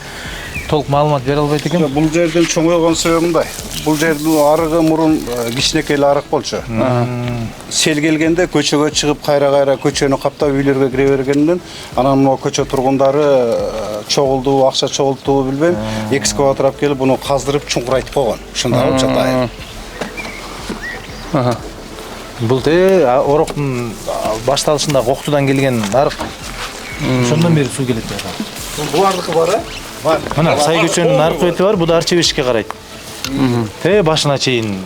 Speaker 3: толук маалымат бере албайт экенм.
Speaker 2: Бул жерден чоңойгон себеби мындай. Бул жердин арыгы мурун кичинекей эле арык болчу. Сел келгенде көчөгө чыгып кайра көчөнү каптап үйлөргө кире бергенден анан могу көчө тургундары чогулду, акча чогулттубу билбейм. Экскаватор алып келип буну каздырып чуңкурайтып койгон. Ушундай болуп жатат.
Speaker 3: Бул ороктун башталышында Коктудан келген арык. Ошондон бери суу келет жака.
Speaker 2: Бул арыгы бар, бар.
Speaker 3: Мына Сай көчөнүн аркы бети бар, бу да Арчебешке карайт. Башына чейин,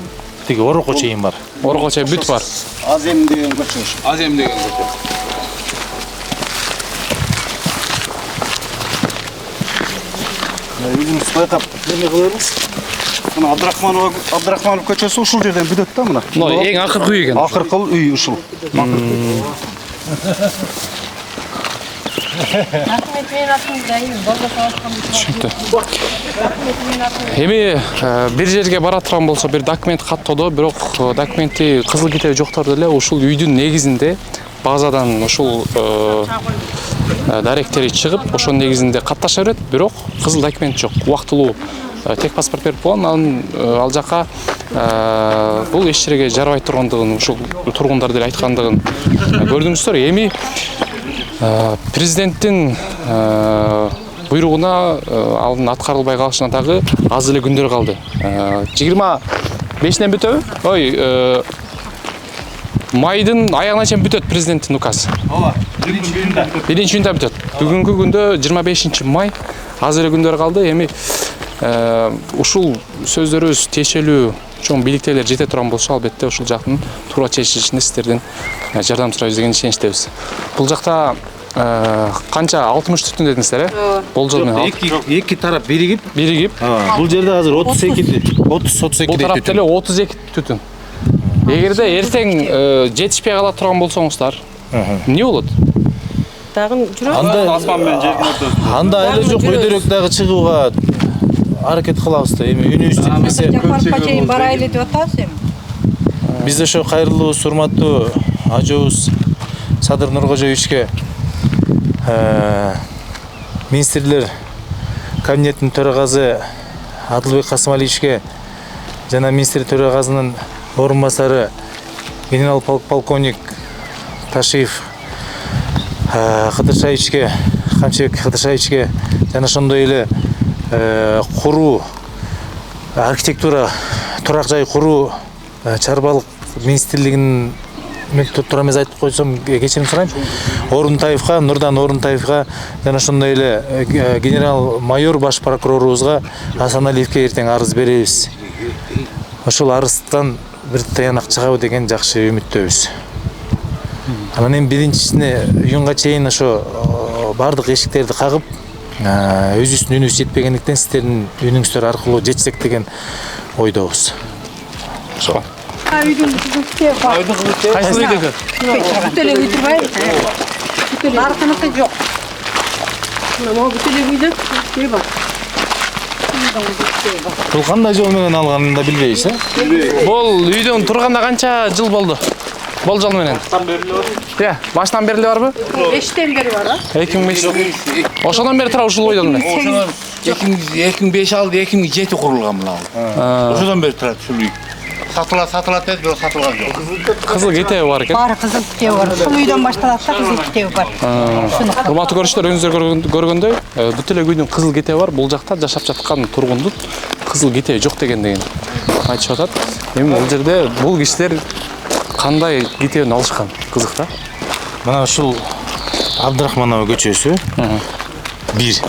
Speaker 3: тиги орокко чейин бар.
Speaker 5: Орокко чейин бүт бар.
Speaker 2: Азем деген көчө.
Speaker 5: Азем деген көчө.
Speaker 2: Үйүңүз байкап неме кылабыз? Мына Абдрахманов көчөсү ушул жерден бүтөт да мына.
Speaker 5: Мына эң акыркы үй экен.
Speaker 2: Акыркы үй ушул.
Speaker 5: Эми бир жерге бара турган болсо, бир документ каттоодо, бирок документи кызыл китеби жоктор деле ушул үйдүн негизинде базадан ушул даректери чыгып, ошонун негизинде катташа берет, бирок кызыл документ жок. Убактылуу тек паспорт берип койгон, анан ал жака бул эч жерге жарабай тургандыгын, ушул тургундар деле айткандыгын көрдүңүздөр. Эми президенттин буйругуна алдын аткарылбай калышына дагы аз эле күндөр калды. 25-ден бүтөбү? Майдын аягына чейин бүтөт президенттин указы.
Speaker 3: Ооба,
Speaker 5: 1-июнда бүтөт. Бүгүнкү күндө 25 май, аз эле күндөр калды. Эми ушул сөздөрүбүз тиешелүү чоң бийликтегилер жете турган болсо, албетте ушул жактын туура чечилишине сиздердин жардам сурайбыз деген ишеничтебиз. Бул жакта канча 60 түтүн дедиңиздер, болжол менен.
Speaker 3: Эки тарап биригип,
Speaker 5: Бул
Speaker 3: жерде азыр 32
Speaker 5: бул тарапта эле 32 түтүн. Эгерде эртең жетишпей кала турган болсоңуздар, эмне болот?
Speaker 8: Дагы жүрөт.
Speaker 2: Асман менен жердин ортосунда.
Speaker 3: Анда эле жок, өйдөрөк дагы чыгууга аракет кылабыз да. Эми үнүбүз жетпесе,
Speaker 7: Паркка чейин барайлы деп атабыз эми.
Speaker 3: биз ошо кайрылуу, урматтуу ажыбыз Садыр Нуркожоевичке министрлер кабинетинин төрагасы Адылбек Касымалиевичке жана министр төрагасынын орун басары генерал полковник Ташиев Кыдыршаевичке, Камчыбек Кыдыршаевичке жана ошондой эле куруу архитектура турак жай куруу чарбалык министрлигинин тура эмес айтып койсом кечирим сурайм. Орунтаевга, Нурдан Орунтаевга жана ошондой эле генерал майор баш прокурорубузга Асаналиевке эртең арыз беребиз. Ошол арыздан бир таянак чыгабы деген жакшы үмүттөбүз. Анан эми биринчисине июнга чейин ошо бардык эшиктерди кагып, өзүбүздүн үнүбүз жетпегендиктен сиздердин үнүңүздөр аркылуу жетсек деген ойдобуз.
Speaker 7: Үйдүн китеби бар.
Speaker 5: Кайсы үйдөгү?
Speaker 7: Бүтөлө үй турбайбы? Наркыныкы жок.
Speaker 8: Могу бүтөлө үйдө китеби бар.
Speaker 3: Бул кандай жол менен алганын да билбейбиз,
Speaker 5: Бул үйдөн турганда канча жыл болду? Болжол менен. Баштан бери барбы?
Speaker 7: 5тен бери бар,
Speaker 5: 2005. Ошондон бери тура ушул ойдон эле.
Speaker 9: 2005-2007 курулган мына. Ошондон бери турат ушул үй. Сатылат деді, бирок сатылган жок.
Speaker 5: Кызыл китеби бар экен.
Speaker 7: Бар, кызыл китеби бар. Ушул үйдөн башталат да, кызыл китеби бар.
Speaker 5: Урматтуу көрүүчүлөр, өзүңүздөр көргөндөй, бүт эле үйдүн кызыл китеби бар. Бул жакта жашап жаткан тургундун кызыл китеби жок деген айтышып атат. Эми бул жерде бул кишилер кандай китебин алышкан? Кызык да.
Speaker 3: Мына ушул Абдрахманова көчөсү 1.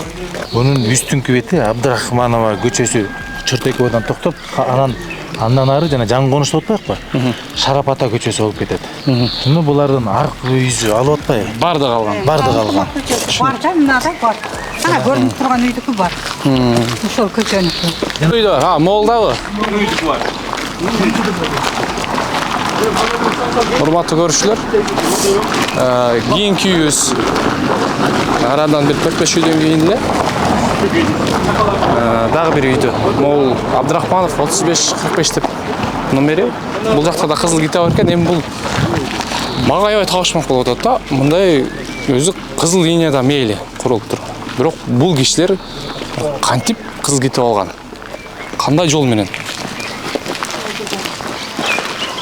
Speaker 3: Бунун үстүңкү бети Абдрахманова көчөсү Чортековандан токтоп, анан Андан ары жана жаңы конуш деп атпайбы? Шарап ата көчөсү болуп кетет. Мына булардын аркы үйүзү алып атпайбы?
Speaker 5: Барды калган.
Speaker 3: Барды калган.
Speaker 7: Бар да, мынада бар. Ана көрүнүп турган үйдүкү бар. Ошол көчөнүкү.
Speaker 5: Үйдө, молдабы? Урматтуу көрүүчүлөр, кийинки үйүбүз арадан бир 4-5 үйдөн кийин эле дагы бир үйдө. Могул Абдрахманов 35-45 деп номери. Бул жакта да кызыл ките бар экен. Эми бул мага аябай табышмак болуп атат да. Мындай өзү кызыл линияда мейли курулуптур. Бирок бул кишилер кантип кызыл ките алган? Кандай жол менен?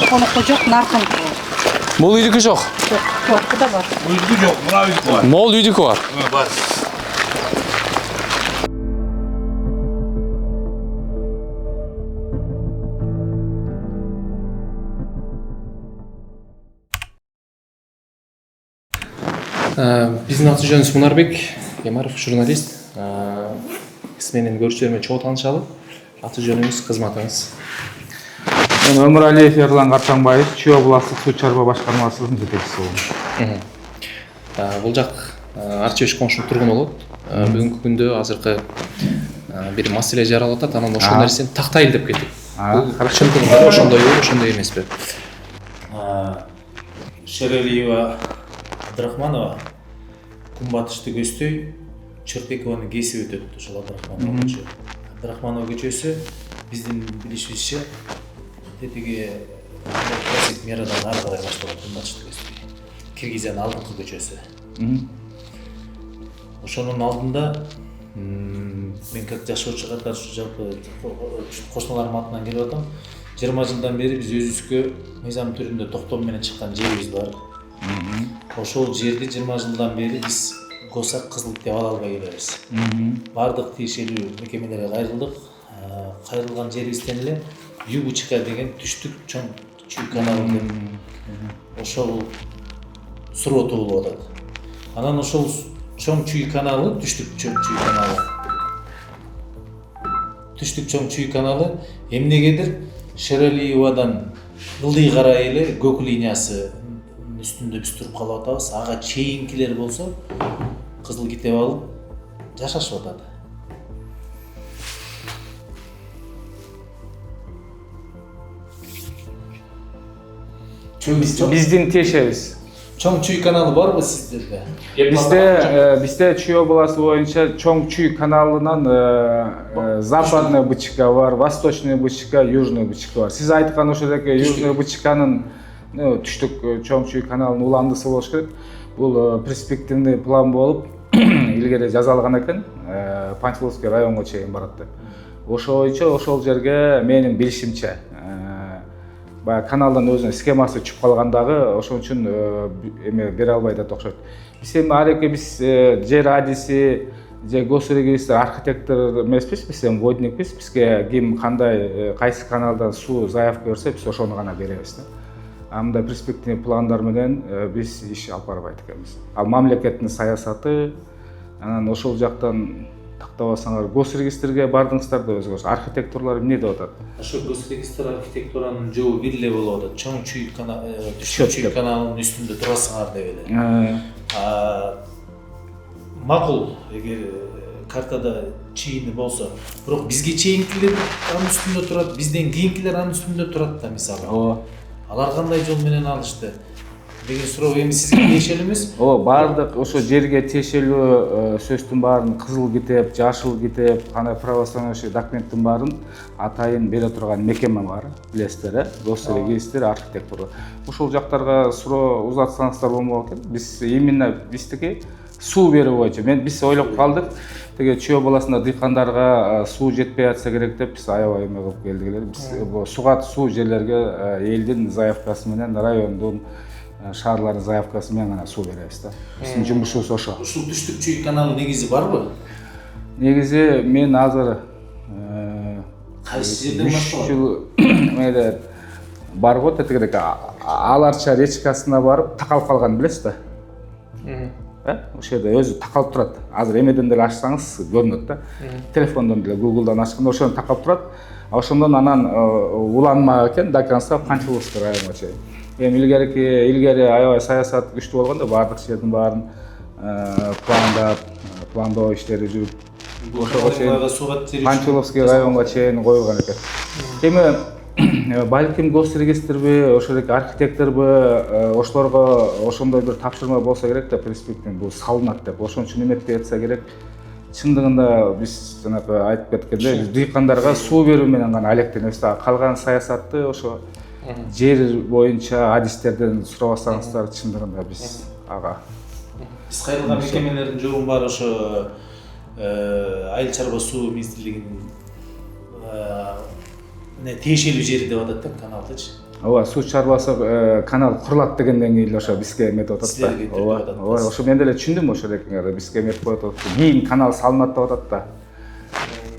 Speaker 7: Конокко жок, наркын.
Speaker 5: Бул үйдүкү жок.
Speaker 7: Жок, да бар.
Speaker 9: Uydu yok, buna uydu var.
Speaker 5: Мол үйдүкү бар.
Speaker 9: Var.
Speaker 5: Биздин аты жөнүбүз Мунарбек Эмаров, журналист. Сиз менен көрүүчүлөр чогуу таанышалы. Аты жөнүңүз, кызматыңыз.
Speaker 10: Мен Өмүралиев Эрлан Карчаңбаев, Чүй областык суу чарба башкармасынын жетекчиси болдум.
Speaker 5: Бул жак Арчебеш комуштун тургуну болот. Бүгүнкү күндө азыркы бир маселе жаралып атат, анан ошол нерсени тактайлы деп кетип. Бул чындыгында ошондойбу, ошондой эмеспи?
Speaker 3: Шерелиева Абдрахманова күнбатышты көздөй Чыртекованы кесип өтөт ошол Абдрахманова көчө. Абдрахманова көчөсү биздин билишибизче тетиги классик мерадан ары карай башталат күнбатышты көздөй. Киргизиянын алдыңкы көчөсү. Ошонун алдында мен как жашоочу катары жалпы кошуналарым атынан келип атам. 20 жылдан бери биз өзүбүзгө мыйзам түрүндө токтом менен чыккан жерибиз бар. Ошол жерди 20 жылдан бери биз госак кызыл ките ала албай келебиз. Бардык тиешелүү мекемелерге кайрылдык. Кайрылган жерибизден эле Юбучка деген түштүк чоң чүй каналы деп ошол суроо туулуп атат. Анан ошол чоң чүй каналы, түштүк чоң чүй каналы. Түштүк чоң чүй каналы эмнегедир Шерелиевадан ылдый карай эле көк линиясы үстүндө биз туруп калып атабыз. Ага чейинкилер болсо кызыл китеп алып жашашып атат.
Speaker 10: Биздин тиешебиз.
Speaker 3: Чоң чүй каналы барбы сиздерде?
Speaker 10: Бизде Чүй областы боюнча чоң Чүй каналынан западный бычка бар, восточный бычка, южный бычка бар. Сиз айткан ошодоки южный бычканын түштүк чоң Чүй каналынын уландысы болуш керек. Бул перспективный план болуп илгери жазалган экен. Панфиловский районго чейин барат деп. Ошол боюнча ошол жерге менин билишимче каналдын өзүнүн схемасы түшүп калгандагы ошон үчүн эме бере албайт деп окшойт. Биз эми ареке биз жер адиси же госрегистр архитектор эмеспиз, биз эми водникпиз. Бизге ким кандай кайсы каналдан суу заявка берсе, биз ошону гана беребиз да. Мындай перспективный пландар менен биз иш алып барбайт экенбиз. Ал мамлекеттин саясаты, анан ошол жактан тактабасаңар госрегистрге бардыңыздар да өзүңүз архитекторлор эмне деп атат?
Speaker 3: Ошо госрегистр архитектуранын жобу бир эле болуп атат. Чоң чүй чүй каналынын үстүндө турасыңар деп эле. Макул, эгер картада чейини болсо, бирок бизге чейинкилер анын үстүндө турат, бизден кийинкилер анын үстүндө турат да мисалы. Алар кандай жол менен алышты деген суроо эми сизге тиешелүү эмес?
Speaker 10: Бардык ошо жерге тиешелүү сөздүн баарын кызыл китеп, жашыл китеп, кандай правоустанавливающий документтин баарын атайын бере турган мекеме бар, билесиздер, госрегистр, архитектор. Ошол жактарга суроо узатсаңыздар болмок экен. Биз именно биздики суу берүү боюнча биз ойлоп калдык. Теге Чүй областында дыйкандарга суу жетпей атса керек деп биз аябай эме кылып келдик эле. Биз суга суу жерлерге элдин заявкасы менен, райондун шаарлардын заявкасы менен гана суу беребиз да. Биздин жумушубуз ошо.
Speaker 3: Ушул түштүк чүй каналы негизи барбы?
Speaker 10: Негизи мен азыр
Speaker 3: кайсы жерден башталат?
Speaker 10: 3 жыл мээде бар го тетигидек Аларча речкасына барып такалып калган билесиз да. Ошол жерде өзү такалып турат. Азыр эмеден деле ачсаңыз көрүнөт да. Телефондон деле Google'дан ачканда ошону такалып турат. Ошондон анан уланма экен до конца Панчуловский районго чейин. Эми илгери аябай саясат күчтүү болгондо баардык жердин баарын пландоо иштери жүрүп ошого чейин Панчуловский районго чейин коюлган экен. Эми балким госрегистрби, ошол эле архитекторбу, ошолорго ошондой бир тапшырма болсо керек да, перспективный бул салынат деп. Ошон үчүн эметпей атса керек. Чындыгында биз жанагы айтып кеткендей, биз дыйкандарга суу берүү менен гана алектенебиз. Калган саясатты ошо жер боюнча адистерден сурабасаңыздар, чындыгында биз ага.
Speaker 3: Биз кайрылган мекемелердин жообун баары ошо айыл чарба суу министрлигинин тиешелүү жери деп атат да, каналдычы.
Speaker 10: Ооба, суу чарбасы канал курулат дегенден кийин эле ошо бизге эметип атат да. Ооба, ошо мен деле түшүндүм ошо эркиңерде бизге эметип коюп атат. Кийин канал салынат деп атат да.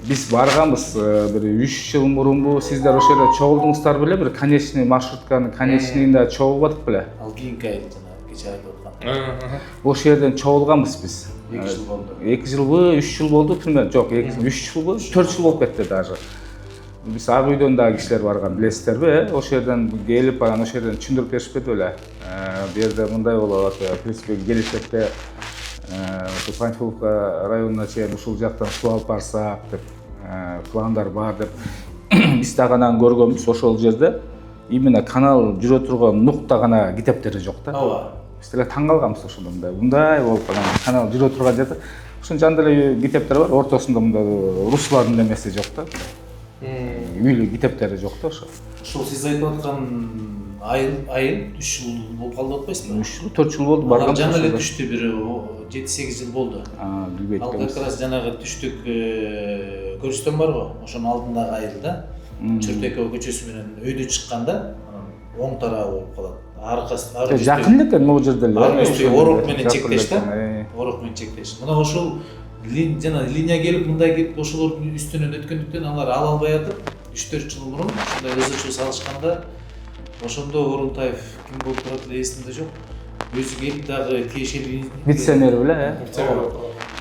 Speaker 10: Биз барганбыз бир 3 жыл мурунбу, сиздер ошо эле чогулдуңуздар беле, бир конечный маршрутканын конечныйында чогулбадык беле?
Speaker 3: Ал кийинки айыл жана кече айтып аткан.
Speaker 10: Ошол жерден чогулганбыз биз.
Speaker 3: 2 жыл болду.
Speaker 10: 2 жылбы, 3 жыл болду, примерно. Жок, 3 жылбы, 4 жыл болуп кетти даже. Биз ак үйдөн да кишилер барган, билесиздерби? Ошол жерден келип, анан ошол жерден түшүндүрүп беришпеди беле? Бу жерде мындай болот, в принципе, келечекте ошо Панчуловка районуна чейин ушул жактан суу алып барсак деп пландар бар деп. Биз дагы анан көргөнбүз ошол жерде именно канал жүрө турган нукта гана китептери жок да.
Speaker 3: Ооба.
Speaker 10: Биз деле таң калганбыз ошондо мындай болуп анан канал жүрө турган жерде ошонун жанында эле китептер бар, ортосунда мындай руслардын немеси жок да. Үйлүү китептери жок да ошо.
Speaker 3: Ушул сиз айтып аткан айыл 3 жыл болуп калды деп атпайсызбы?
Speaker 10: 3 жыл, 4 жыл болду барган.
Speaker 3: Жаңы эле түштү, бир 7-8 жыл болду.
Speaker 10: Билбейт
Speaker 3: Ал как раз жанагы түштүк көрүстөн барго, ошонун алдындагы айылда Чортекова көчөсү менен өйдө чыкканда оң тарабы болуп калат. Аркасы
Speaker 10: жакын экен могу жерде эле.
Speaker 3: Орок менен чектеш да. Орок менен чектеш. Мына ошол жана линия келип мындай келип ошолордун үстүнөн өткөндүктөн алар ала албай атып 3-4 жыл мурун ушундай ызычуу салышканда ошондо Орунтаев ким болуп турат эле эсимде жок. Өзү келип дагы тиешелүү
Speaker 10: вице-мэр беле,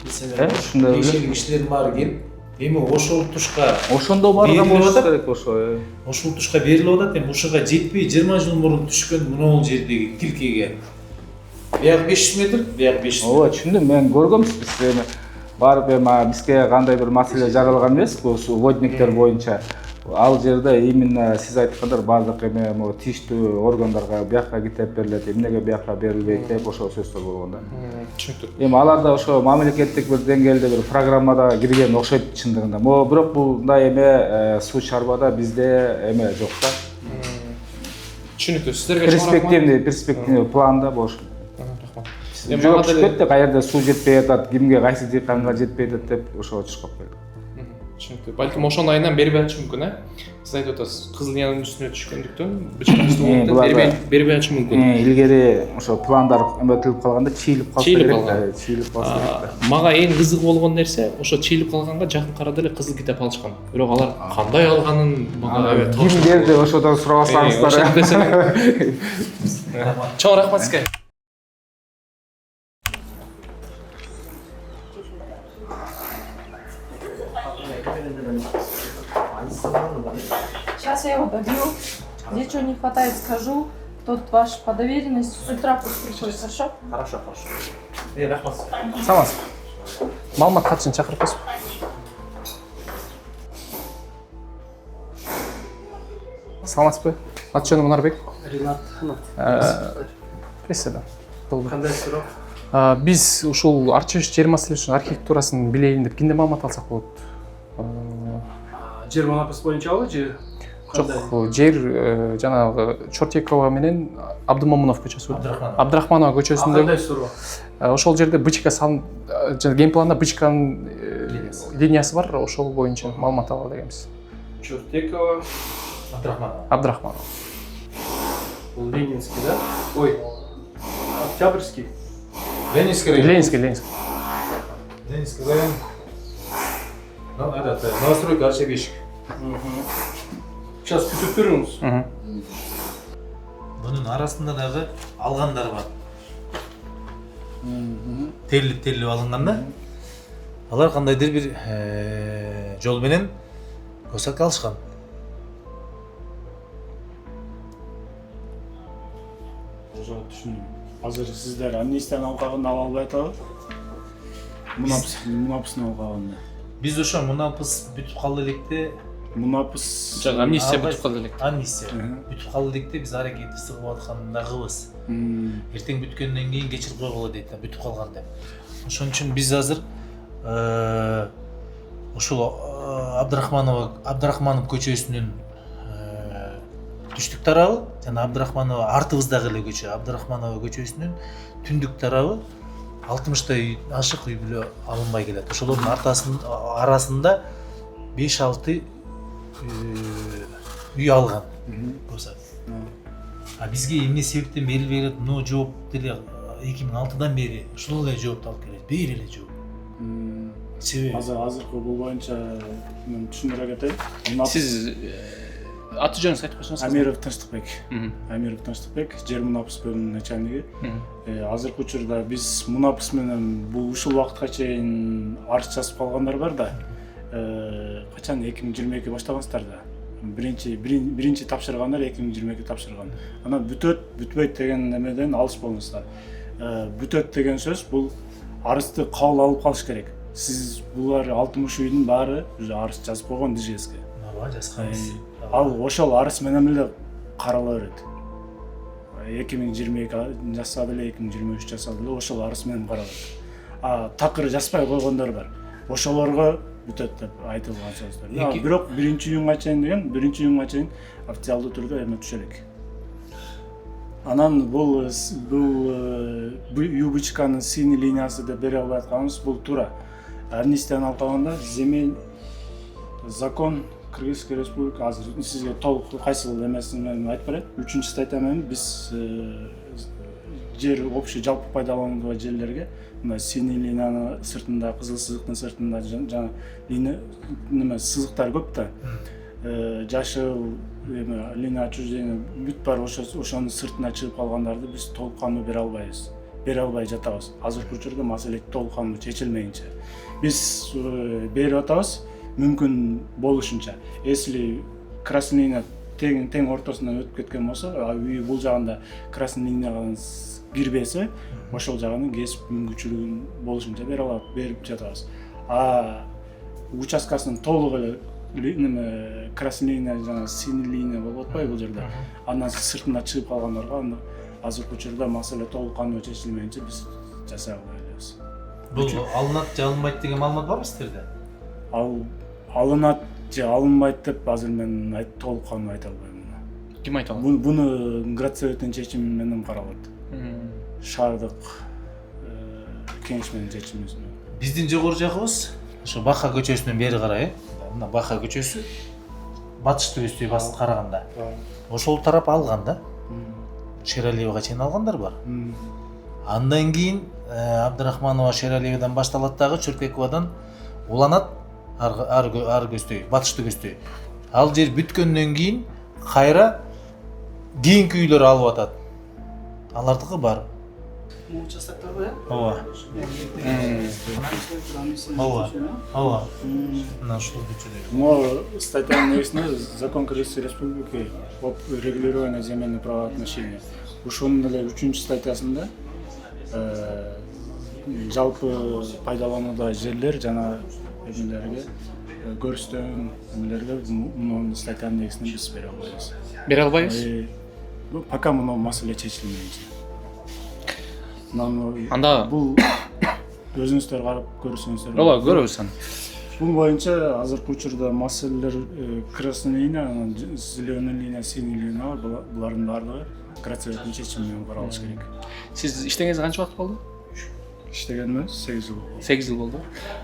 Speaker 3: вице-мэр ушундай тиешелүү кишилердин баары келип, эми ошол тушка
Speaker 10: ошондо барган болуш керек ошо.
Speaker 3: Ошол тушка берилип атат, эми ушуга жетпей 20 жыл мурун түшкөн могул жердеги тилкеге. Бияк 500 метр, бияк 500 метр.
Speaker 10: Ооба, түшүндүм. Мен көргөмүз биз эми барып бизге кандай бир маселе жаралган эмес, ошо водниктер боюнча. Ал жерде именно сиз айткандар баардык эме могу тийиштүү органдарга биякка китеп берилет, эмнеге биякка берилбейт деп ошол сөздөр болгон да.
Speaker 5: Түшүнүктүү.
Speaker 10: Эми аларда ошо мамлекеттик бир деңгээлде бир программада кирген окшойт чындыгында. Бирок мындай эме суу чарбада бизде эме жок да.
Speaker 5: Түшүнүктүү. Сиздерге
Speaker 10: перспективный планда болуш. Жок түшүп кетти, каерде суу жетпей атат, кимге кайсы дыйканга жетпей атат деп ошого чыгып келди.
Speaker 5: Түшүнүктүү. Балким ошонун айынан бербей атышы мүмкүн, Сиз айтып атасыз, кызыл линиянын үстүнө түшкөндүктөн бербей атышы мүмкүн.
Speaker 10: Илгери ошо пландар эметилип калганда чийилип калса керек. Чийилип калса керек.
Speaker 5: Мага эң кызык болгон нерсе, ошо чийилип калганга жакын арада эле кызыл китеп алышкан. Бирок алар кандай алганын мага
Speaker 10: ким берди ошодон сурабасаңыздар.
Speaker 5: Чоң рахмат сизге.
Speaker 11: Сейчас я его добью. Где что не хватает, скажу. Тот ваш по доверенности с утра пусть приходит, хорошо?
Speaker 5: Хорошо. Рахмат. Саламатсыз. Маалымат катчыны чакырып коесузбу? Саламатсызбы? Аты жөнүм Мунарбек.
Speaker 12: Ринат.
Speaker 5: Прессада.
Speaker 12: Кандай суроо?
Speaker 5: Биз ушул Арчиш жер маселесинин архитектурасын билейин деп кимден маалымат алсак болот?
Speaker 12: Жер манапасы боюнчабы же?
Speaker 5: Жок, жер жанагы Чортекова менен Абдымомунов көчөсү. Абдрахманова көчөсүндө.
Speaker 12: Кандай суроо?
Speaker 5: Ошол жерде бычка ген планда бычканын линиясы бар, ошол боюнча маалымат ала дегенбиз.
Speaker 12: Чортекова,
Speaker 5: Абдрахманова.
Speaker 12: Бул Ленинский, да? Ой, Октябрьский.
Speaker 5: Ленинский
Speaker 3: район. Ну, это новостройка Арчебешик.
Speaker 12: Сейчас күтүп туруңуз.
Speaker 3: Bunun arasında dagы алгандар бар. Телип алынганда алар кандайдыр бир жол менен посадка алышкан.
Speaker 2: ошо түшүндүм. Азыр сиздер амнистиянын алкагында ала албай атабы? Мунапыстын алкагында.
Speaker 3: Биз ошо мунапыс бүтүп калды электе.
Speaker 2: Мунапыс
Speaker 5: Жок, амнистия бүтүп калды элек.
Speaker 3: Амнистия бүтүп калды электе биз аракетти сыгып атканда кылбыз. Эртең бүткөндөн кийин кечирип койгула дейт да, бүтүп калган деп. Ошон үчүн биз азыр ушул Абдрахманов көчөсүнүн түштүк тарабы жана Абдрахманова артыбыздагы эле көчө, Абдрахманова көчөсүнүн түндүк тарабы 60 ашык үй бүлө алынбай келет. Ошолордун арасында 5-6 үй алган болсо. А бизге эмне себептен берилбей келет? Но жооп деле 2006-дан бери ушул эле жоопту алып келет. Бери эле жооп. Себеби
Speaker 2: азыркы бул боюнча мен түшүндүрө кетейин.
Speaker 5: Сиз аты жөнүңүздү айтып койсоңуз.
Speaker 2: Амиров Тынчтыкбек. Амиров Тынчтыкбек, жер мунапыс бөлүмүнүн начальниги. Азыркы учурда биз мунапыс менен бул ушул убакытка чейин арыз жазып калгандар бар да. Качан 2022 баштагансыздар да. Биринчи тапшыргандар 2022 тапшырган. Анан бүтөт деген немеден алыс болуңуздар. Бүтөт деген сөз бул арызды кабыл алып калыш керек. Сиз булар 60 үйдүн баары уже арыз жазып койгон ДЖСке.
Speaker 3: Ооба, жазганбыз.
Speaker 2: Ал ошол арыз менен эле карала берет. 2022 жасады эле, 2023 жасады эле ошол арыз менен каралат. Такыр жазбай койгондор бар. Ошолорго бүтөт деп айтылган сөздөр. Бирок 1-июнга чейин официалдуу түрдө эме түшө элек. Анан бул ЮБЧКнын синий линиясы деп бере албай атканыбыз бул туура. Амнистиянын алкагында земель закон Кыргызской Республика азыр сизге толук кайсыл эмесин айтып берет. 3-статья менен биз жер общий жалпы пайдаланууга жерлерге мына синий линиянын сыртында, кызыл сызыктын сыртында жана линия сызыктар көп да. Жашыл линия отчуждения бүт бар ошонун сыртына чыгып калгандарды биз толук кандуу бере албайбыз. Бере албай жатабыз. Азыркы учурда маселе толук кандуу чечилмейинче. Биз берип атабыз. Мүмкүн болушунча. Если красный линия тең ортосунан өтүп кеткен болсо, үй бул жагында красный линияга кирбесе, ошол жагын кесип мүмкүнчүлүгүн болушунча берип жатабыз. Участкасын толук эле красный линия жана синий линия болуп атпайбы бул жерде. Андан сыртына чыгып калгандарга азыркы учурда маселе толук кандуу чечилмейинче биз жасай албайбыз.
Speaker 3: Бул алынат же алынбайт деген маалымат барбы сиздерде?
Speaker 2: Алынат же алынбайт деп азыр мен толук кандуу айта албайм.
Speaker 5: Ким айта алат?
Speaker 2: Буну Градсоветтин чечими менен каралат. Шаардык кеңеш менен чечимибиз.
Speaker 3: Биздин жогору жагыбыз ошо Баха көчөсүнөн бери карай, мына Баха көчөсү батыш төбөстөй басып караганда. Ошол тарап алган да. Шералиевага чейин алгандар бар. Андан кийин Абдрахманова Шералиевадан башталат дагы Чуркековандан уланат ар көздөй, батыш төбөстөй. Ал жер бүткөндөн кийин кайра кийинки үйлөр алып атат. Алардыкы бар.
Speaker 13: Бул участоктор бар,
Speaker 3: Ооба. Ооба. Мына ушул көчөдө.
Speaker 2: Но статьянын негизинде закон Кыргызской Республики об регулировании земельных правоотношений. Ушунун эле 3-статьясында жалпы пайдаланууда жерлер жана эмелерге көрүстөн эмелерге муну статьянын негизинде биз бере албайбыз.
Speaker 5: Бере албайбыз?
Speaker 2: Пока муну маселе чечилмейинче.
Speaker 5: Анда
Speaker 2: бул өзүңүздөр карап көрсөңүздөр.
Speaker 5: Ооба, көрөбүз аны.
Speaker 2: Бул боюнча азыркы учурда маселелер красный линия, зеленый линия, синий линия бар. Булардын баардыгы Градсоветтин чечими менен каралыш керек.
Speaker 5: Сиз иштегениңизге канча убакыт болду?
Speaker 2: Иштегениме 8 жыл.
Speaker 5: 8 жыл болду.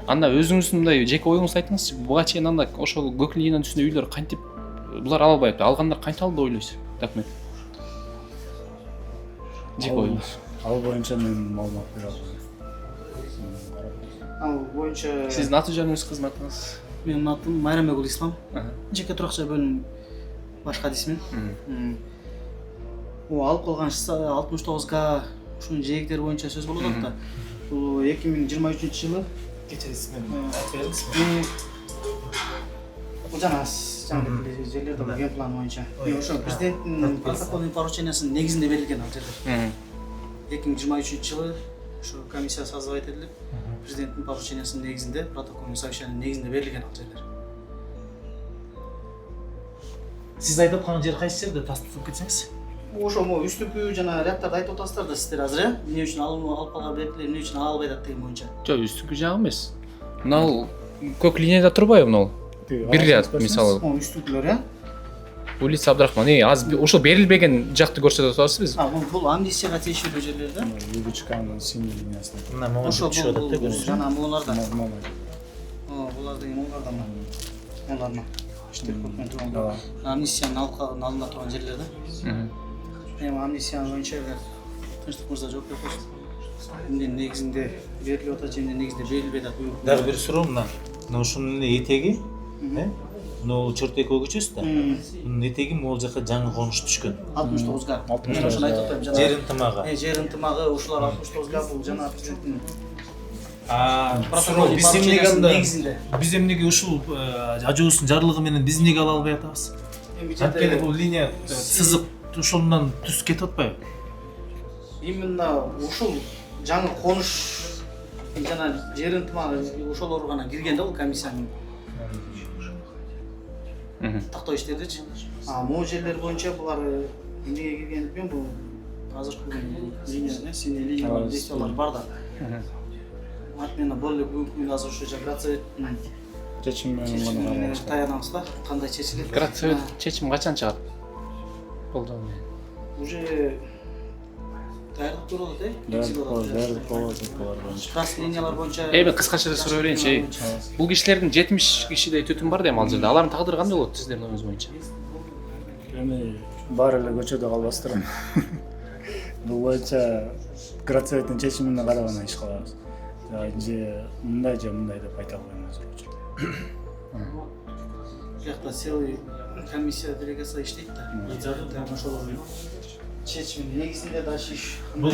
Speaker 5: Анда өзүңүздүн мындай жеке оюңузду айтыңызчы. Буга чейин анда ошол көк линиянын үстүндө үйлөр кантип булар ала албайбы? Алгандар канча алды деп ойлойсуз? Рахмет. Жеке оюңуз.
Speaker 2: Ал боюнча мен маалымат бере албайм.
Speaker 13: Ал боюнча
Speaker 5: Сиздин аты жөнүңүз, кызматыңыз?
Speaker 13: Менин атым Майрамбек Ислам. Жеке туракчы бөлүм баш кадисмин. Алып калган 69 ушунун жээктери боюнча сөз болуп атат да. Бул 2023 жылы
Speaker 3: Кечирисиз мен айтып бериңизби?
Speaker 13: Бул жана комиссия жерлерде бар ген план боюнча. Ошо президенттин протоколдун поручениясынын негизинде берилген ал жерлер. 2023 жылы ошо комиссия созыв этилип, президенттин поручениясынын негизинде, протоколдун совещаниянын негизинде берилген ал жерлер.
Speaker 3: Сиз айтып аткан жер кайсы жерде тастап кетсеңиз?
Speaker 13: Ошо мо үстүкү жана рядтарды айтып атасыздар да сиздер азыр, эмне үчүн алып калган бериптир, эмне үчүн ала албай атат деген боюнча.
Speaker 5: Жок, үстүнкү жагы эмес. Мынау көк линияда турбайбы мынау? Бир ряд мисалы.
Speaker 13: Үстүкүлөр,
Speaker 5: Улица Абдрахман. Аз ошо берилбеген жакты көрсөтүп атасызбыз.
Speaker 13: Бул амнистияга тиешелүү жерлер да.
Speaker 10: Югучканын синил линиясында.
Speaker 3: Мына могу түшүп атат да көрүнүш.
Speaker 13: Жана могуларда. Булар деген могуларда. Оларна. Амнистиянын алдында турган жерлер да. Эми амнистиянын боюнча Тынчтык мырза жооп берип койсун. Эмненин негизинде берилип атат, эмненин негизинде берилбей атат.
Speaker 3: Дагы бир суроо мына. Мына ушунун этеги, мына Чортекова көчөсү да. Мунун этеги могул жака жаңы конуш түшкөн.
Speaker 13: 69га. Мен ошону айтып атам жана.
Speaker 3: Жер ынтымагы.
Speaker 13: Жер ынтымагы ушулар 69га бул жана президенттин
Speaker 3: биз эмнеге ушул ажоосунун жарлыгы менен биз эмнеге ала албай атабыз? Анткени бул линия сызык ушундан түз кетип атпайбы?
Speaker 13: Именно ушул жаңы конуш жана жер ынтымагы ошолор гана кирген да бул комиссиянын тактоо иштердичи. Могу жерлер боюнча булар эмнеге киргенин билбейм, бул азыркы линия, синий линиялар действиялар бар да. Атмена более бүгүнкү күндө азыр ушу Градсовет
Speaker 10: чечим менен
Speaker 13: таянабыз да, кандай чечилет.
Speaker 5: Градсовет чечим качан чыгат? Болду.
Speaker 13: Уже даярдык көрүп атат, красный линиялар боюнча.
Speaker 5: Эми кыскача эле суроо берейинчи. Бул кишилердин 70 кишидей түтүн бар дейм ал жерде. Алардын тагдыры кандай болот сиздердин оюңуз боюнча?
Speaker 10: Эми баары эле көчөдө калбастыр. Бул боюнча Градсоветтин чечимине карап ана иш кылабыз. Же мындай деп айта албайм азыр.
Speaker 13: Бияқта целый комиссия делегация иштейт да. Ошолордун чечимин негизинде дагы иш.
Speaker 3: Бул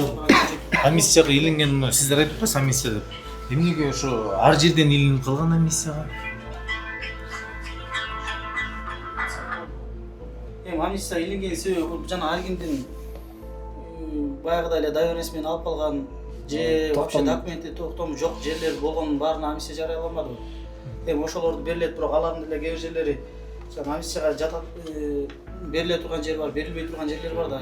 Speaker 3: комиссияга илинген, сиздер айтып атпайсыз комиссия деп. Эмнеге ошо ар жерден илинип калган комиссияга?
Speaker 13: Комиссия илинген себеби жана ар кимдин баягыдай эле доверенность менен алып калган же вообще документи токтому жок жерлер болгонун баарына амнистия жарыяламадыбы? Эми ошолорду берилет, бирок алардын деле кээ бир жерлери амнистияга жатат, бериле турган жер бар, берилбей турган жерлер бар да,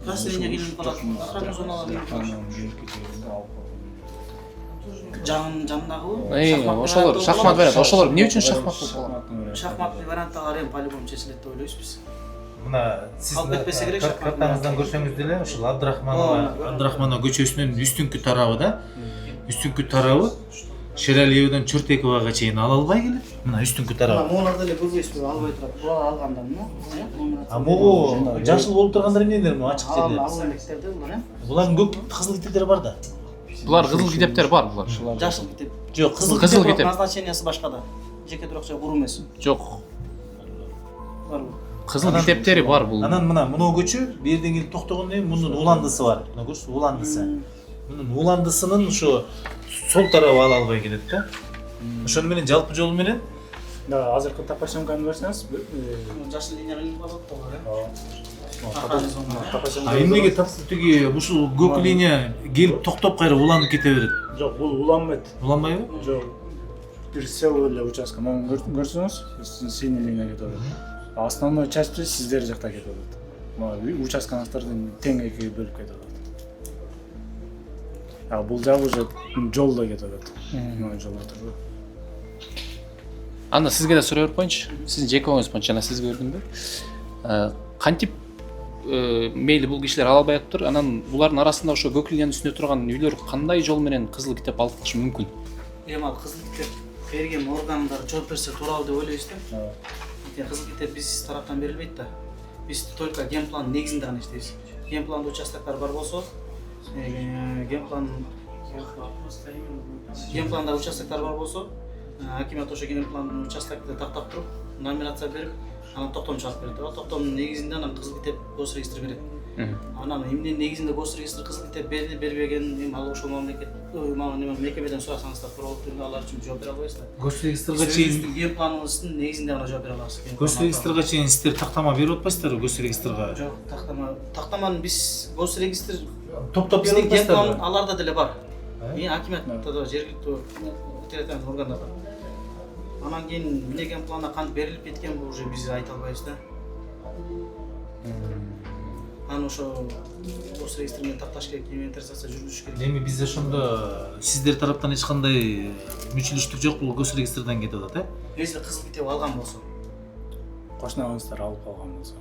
Speaker 13: красный линия илинип калат, охранный зоналар илинип калат. Жанындагы
Speaker 5: ошолор шахмат вариант. Ошолор эмне үчүн шахмат болуп калган?
Speaker 13: Шахматный варианттагы эми по-любому чечилет деп ойлойбуз биз.
Speaker 3: Мына сиз картаңыздан көрсөңүз деле ушул Абдрахманова көчөсүнүн үстүңкү тарабы да. Үстүңкү тарабы Шералиевден Чортековага чейин ала албай келет. Мына үстүңкү тарабы.
Speaker 13: Могуларды эле көрбөйсүзбү, албай турат. Булар алгандан,
Speaker 3: могу жашыл болуп тургандар эмнелер, могу ачык жерлер?
Speaker 13: Алгандектерде булар,
Speaker 3: Булардын көк кызыл китептери бар да.
Speaker 5: Булар кызыл китептер бар булар.
Speaker 13: Жашыл китеп.
Speaker 3: Жок,
Speaker 5: кызыл китеп.
Speaker 13: Назначениясы башкада. Жеке туракча куруу эмес.
Speaker 5: Жок.
Speaker 13: Барбы?
Speaker 5: Кызыл китептери бар бул.
Speaker 3: Анан мына мынау көчө бу жерден келип токтогондон кийин мунун уландысы бар. Мына көрсүз, уландысы. Мунун уландысынын ушу сол тарабы ала албай келет да. Ошону менен жалпы жол менен
Speaker 10: азыркы Тапашенканы көрсөңүз,
Speaker 13: жашыл линияга илинип калат да.
Speaker 3: Эмнеге тиги ушул көк линия келип токтоп кайра уланып кете берет?
Speaker 10: Жок, бул уланбайт.
Speaker 3: Уланбайбы?
Speaker 10: Жок. Бир село эле участка. Могу көрсөңүз, синий линия кетип атат. Основной часть сиздер жакта кетип атат. Могу участкаңыздардын тең экиге бөлүп кетип атат. Бул жагы уже жолдо кетип атат. Жолдо турду.
Speaker 5: Анда сизге да суроо берип коеюнчу. Сиздин жеке оюңуз боюнча жана сизге бердимби? Кантип мейли бул кишилер ала албай атыптыр. Анан булардын арасында ошо көк линиянын үстүндө турган үйлөр кандай жол менен кызыл китеп алып калышы мүмкүн?
Speaker 13: Эми ал кызыл китеп берген органдар жооп берсе тууралуу деп ойлойбуз да. Кызыл китеп биз тараптан берилбейт да. Биз только генплан негизинде гана иштейбиз. Генпланда участоктор бар болсо, генпланда участоктор бар болсо, акимат ошо генпландын участокты тактап туруп, номерация берип, анан токтом чыгарып берет. Токтомдун негизинде анан кызыл китеп госрегистр берет. Анан эмненин негизинде госрегистр кызыл китеп берди, бербеген, эми ал ошол мамлекет мага неме мекемеден сурасаңыздар туура болуп турганда алар үчүн жооп бере албайсыздар.
Speaker 3: Госрегистрге чейин
Speaker 13: ген планыбыздын негизинде гана жооп бере алабыз.
Speaker 3: Госрегистрге чейин сиздер тактама берип атпайсыздарбы госрегистрге?
Speaker 13: Жок, тактаманы биз госрегистр
Speaker 3: Топтоп
Speaker 13: биздин ген план
Speaker 3: берип
Speaker 13: аларда деле бар. Акимиятта да жергиликтүү территориалдык органдарда. Анан кийин эмне ген планда кантип берилип кеткен бул уже биз айта албайбыз да. Анан ошо госрегистр менен такташ керек, инвентаризация жүргүзүш керек.
Speaker 3: Эми бизде ошондо сиздер тараптан эч кандай мүчүлүштүк жок, бул госрегистрден кетип атат,
Speaker 13: Эгер кызыл китеп алган болсо,
Speaker 2: Кошуналарыңыздар алып калган болсо.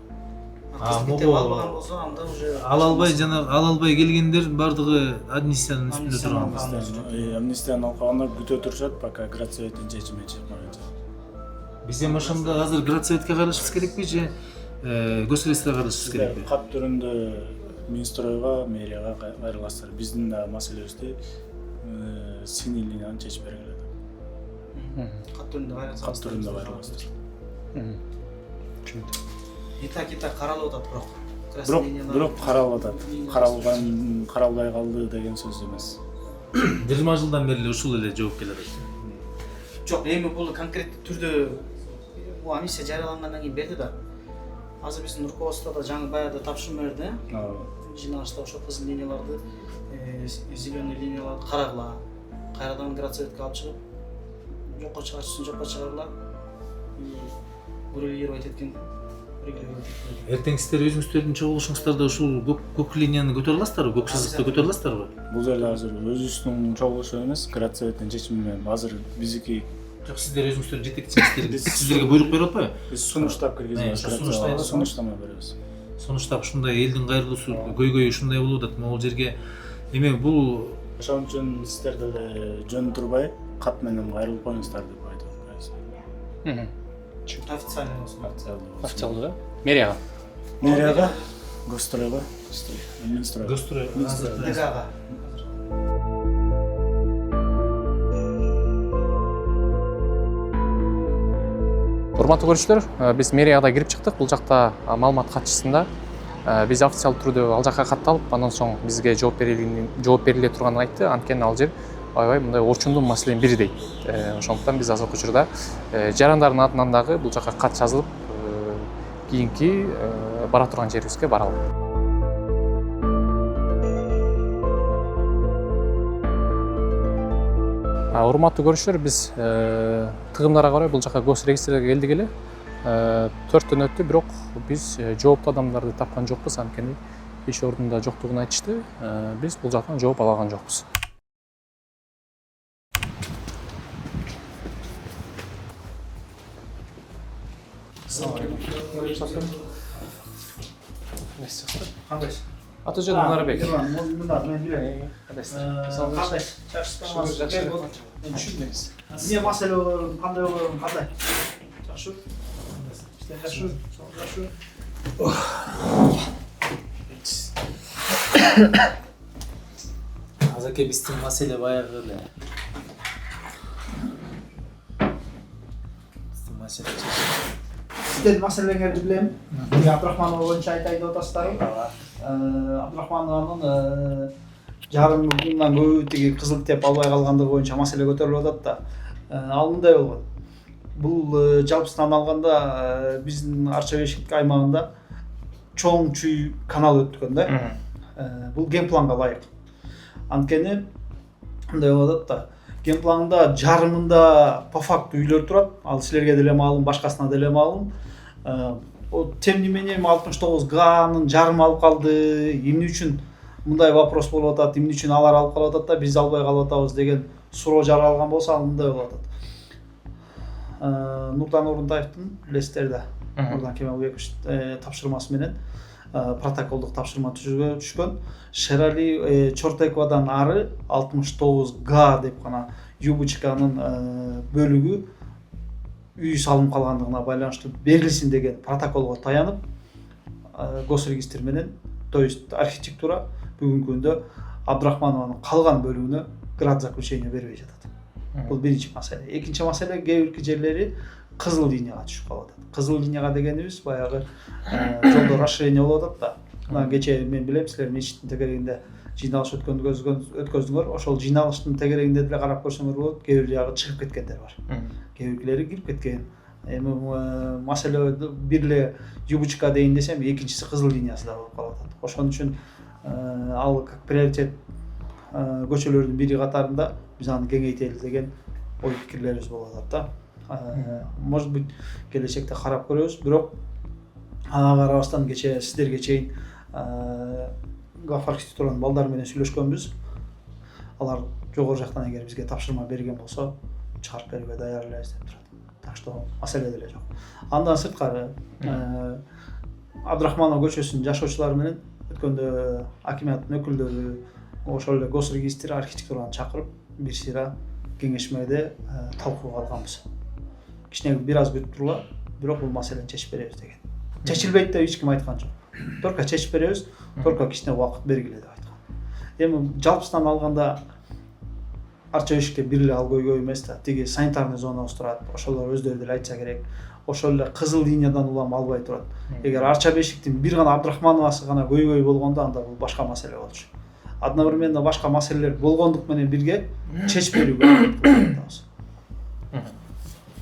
Speaker 13: кызыл китеп албаган болсо, анда уже
Speaker 3: ала албай келгендер бардыгы амнистиянын үстүндө турган.
Speaker 2: Амнистияны алып калгандар күтө турушат, пока градсоветтин чечими чыкмаганча.
Speaker 3: Биз эми ошондо азыр градсоветке кайрылышыбыз керекпи же госрегистрге кайрылышыбыз керекпи?
Speaker 2: Кат түрүндө Минстройго, мэрияга кайрыласыздар. Биздин да маселебизди синий линияны чечип бергиле.
Speaker 13: кат түрүндө
Speaker 2: Кат түрүндө кайрыласыздар.
Speaker 13: Кита каралып атат
Speaker 2: Бирок каралып атат. Каралбай калды деген сөз эмес.
Speaker 3: 20 жылдан бери ушул эле жооп келе атат.
Speaker 13: Жок, эми бул конкреттүү түрдө бул амнистия жарыялангандан кийин берди да. Азыр биздин руководстводо жаңы баягы тапшырма берди. Жиналышта ошо кызыл линияларды, зеленый линияларды карагыла. Кайрадан градсоветке алып чыгып, жокко чыгарышсын, жокко чыгаргыла. Урегулировать эткен.
Speaker 3: Эртең сиздер өзүңүздөрдүн чогулушуңуздарда ушул көк линияны көтөрө аласыздарбы? Көк сызыкты көтөрө аласыздарбы?
Speaker 2: Бул жерде азыр өзүбүздүн чогулушу эмес, градсоветтин чечими менен азыр биздики
Speaker 3: Жок, сиздер өзүңүздөр жетекчисиздер. Сиздерге буйрук берип атпайбы?
Speaker 2: Биз сунуштап киргизебиз. Сунуштама беребиз.
Speaker 3: Сунуштап ушундай элдин кайрылуусу, көйгөйү ушундай болуп атат. Могул жерге эми бул
Speaker 2: ошон үчүн сиздер деле жөн турбай кат менен кайрылып коюңуздар деп айтып атпайбыз.
Speaker 5: Официалдуу, да? Мэрияга?
Speaker 2: Гостройго, Минстройго.
Speaker 13: ДГга.
Speaker 5: Урматтуу көрүүчүлөр, биз мэрияга кирип чыктык. Бул жакта маалымат катчысында биз официалдуу түрдө ал жакка катталып, андан соң бизге жооп бериле турганын айтты. Анткени ал жер аябай мындай орчундуу маселенин бири дейт. Ошондуктан биз азыркы учурда жарандардын атынан дагы бул жакка кат жазылып, кийинки бара турган жерибизге баралы. Урматтуу көрүүчүлөр, биз тыгымдарга карай бул жакка госрегистрге келдик эле. 4төн өттү, бирок биз жооптуу адамдарды тапкан жокпуз, анткени иш ордунда жоктугун айтышты. Биз бул жактан жооп ала алган жокпуз.
Speaker 13: Кандайсың?
Speaker 5: Аты жөнүм Нарбек.
Speaker 13: Мен билем. Кандай? Мен түшүнбөйм. Эмне маселе болор, кандай болор, кандай? Жакшы. Жакшы.
Speaker 3: Азаке биздин маселе баягы эле. Биздин маселе.
Speaker 13: Сиздердин маселеңерди билем. Абдрахманова боюнча айтайын деп атасыздарбы? Абдрахманованын жарым мыңдан көбү тиги кызыл китеп албай калгандыгы боюнча маселе көтөрүлүп атат да. Ал мындай болгон. Бул жалпысынан алганда биздин Арча Бешик аймагында чоң чүй канал өткөн да. Бул ген планга ылайык. Анткени мындай болуп атат да. Ген планда жарымында по факту үйлөр турат. Ал силерге деле маалым, башкасына деле маалым. Тем не менее 69 гаанын жарымы алып калды. Эмне үчүн мындай вопрос болуп атат, эмне үчүн алар алып калып атат да биз албай калып атабыз деген суроо жаралган болсо ал мындай болуп атат. Нурдан Орунтаевдин билесиздер да. Нурдан Кемалбекович тапшырмасы менен протоколдук тапшырма түшкөн. Шерали Чортековадан ары 69 га деп гана Юбучканын бөлүгү үй салым калгандыгына байланыштуу берилсин деген протоколго таянып госрегистр менен, то есть архитектура бүгүнкү күндө Абдрахманованын калган бөлүгүнө град заключение бербей жатат. Бул биринчи маселе. Экинчи маселе, кээ бирки жерлери кызыл линияга түшүп калып атат. Кызыл линияга дегенибиз баягы жолдо расширение болуп атат да. Мына кечээ мен билем, силер мечиттин тегерегинде
Speaker 2: жыйналыш өткөздүңөр. Ошол жыйналыштын тегерегинде деле карап көрсөңөр болот. Кээ бир жагы чыгып кеткендер бар. Кээ биркилери кирип кеткен. Эми маселе бир эле юбочка дейин десем, экинчиси кызыл линиясында болуп калып атат. Ошон үчүн ал как приоритет көчөлөрдүн бири катарында биз аны кеңейтели деген ой пикирлерибиз болуп атат да. Может быть, келечекте карап көрөбүз, бирок ага карабастан кечээ сиздерге чейин Гафар Китуран балдар менен сүйлөшкөнбүз. Алар жогору жактан эгер бизге тапшырма берген болсо, чыгарып берүүгө даяр элебиз деп турат. Так что маселе деле жок. Андан сырткары Абдрахманов көчөсүнүн жашоочулары менен өткөндө акиматтын өкүлдөрү, ошол эле госрегистр архитектураны чакырып бир сыйра кеңешмеде талкууга алганбыз. Кичине бир аз күтүп тургула, бирок бул маселени чечип беребиз деген. Чечилбейт деп эч ким айткан жок. Только чечип беребиз, только кичине убакыт бергиле деп айткан. Эми жалпысынан алганда арча ишикте бир эле ал көйгөй эмес да. Тиги санитарный зонабыз турат. Ошолор өздөрү деле айтса керек. Ошол эле кызыл линиядан улам албай турат. Эгер арча бешиктин бир гана Абдрахмановасы гана көйгөй болгондо, анда бул башка маселе болчу. Одновременно башка маселелер болгондук менен бирге чечип берүүгө аракет кылабыз.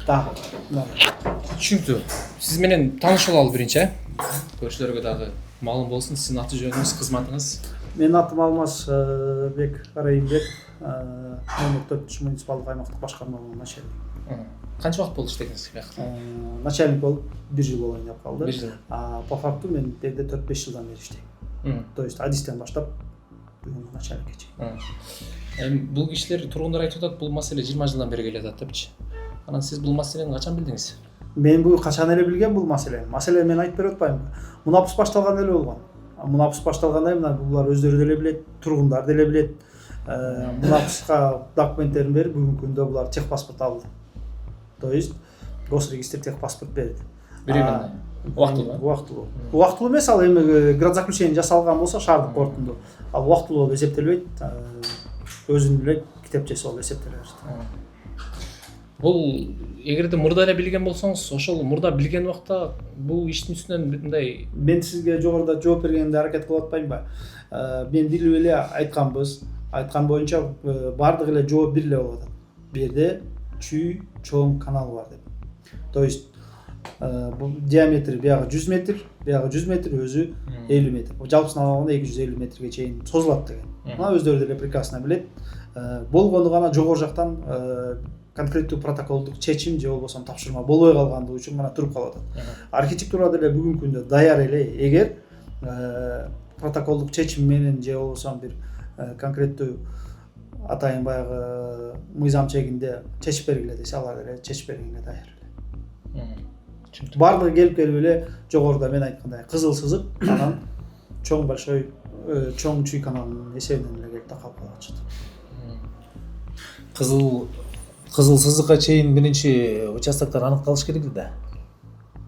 Speaker 5: Түшүнүктүү. Сиз менен таанышып алалы биринчи, көршүлөргө дагы маалым болсун. Сиздин аты жөнүңүз, кызматыңыз?
Speaker 2: Менин атым Алмазбек Карайымбек, 4 муниципалдык аймактык башкарманын начальниги.
Speaker 5: Канча убакыт болду иштегениз биякта?
Speaker 2: Начальник болуп 1 жыл болоюн деп калды.
Speaker 5: 1 жыл.
Speaker 2: По факту мен жерде 4-5 жылдан бери иштейм. То есть адистен баштап бүгүн начальникке чейин.
Speaker 5: Эми бул кишилер тургундар айтып атат, бул маселе 20 жылдан бери келе атат депчи. Анан сиз бул маселени качан билдиңиз?
Speaker 2: Мен бул качан эле билгем бул маселени. Маселени мен айтып берип атпаймынбы? Мунапыс башталган эле болгон. Мунапыс башталганда мына булар өздөрү деле билет, тургундар деле билет. Мунапыска документтерин берип, бүгүнкү күндө булар техпаспорт алды. То есть госрегистр техпаспорт берди.
Speaker 5: Временно.
Speaker 2: Убактылуу. Убактылуу эмес, ал эми градзаключение жасалган болсо шаардык кортунда, ал убактылуу болуп эсептелбейт. Өзүнүн эле китепчеси болуп эсептелет.
Speaker 5: Бул эгерде мурда эле билген болсоңуз, ошол мурда билген убакта бул иштин үстүнөн мындай
Speaker 2: мен сизге жогоруда жооп бергенде аракет кылып атпаймынбы? Мен билип эле айтканбыз. Айткан боюнча бардык эле жооп бир эле болуп атат. Бу жерде чүй чоң канал бар деп. То есть бул диаметри биягы 100 метр, биягы 100 метр, өзү 50 метр. Жалпысынан алганда 250 метрге чейин созулат деген. Мына өздөрү деле прекрасно билет. Болгону гана жогору жактан конкреттүү протоколдук чечим же болбосо тапшырма болбой калгандыгы үчүн мына туруп калып атат. Архитектура деле бүгүнкү күндө даяр эле. Эгер протоколдук чечим менен же болбосо бир конкреттүү атайын баягы мыйзам чегинде чечип бергиле десе, алар деле чечип бергенге даяр эле. Бардыгы келип эле жогоруда мен айткандай кызыл сызык, анан чоң большой чоң чүй каналынын эсебинен эле келип такалып калып атышат.
Speaker 3: Кызыл сызыкка чейин биринчи участоктор аныкталыш керек да.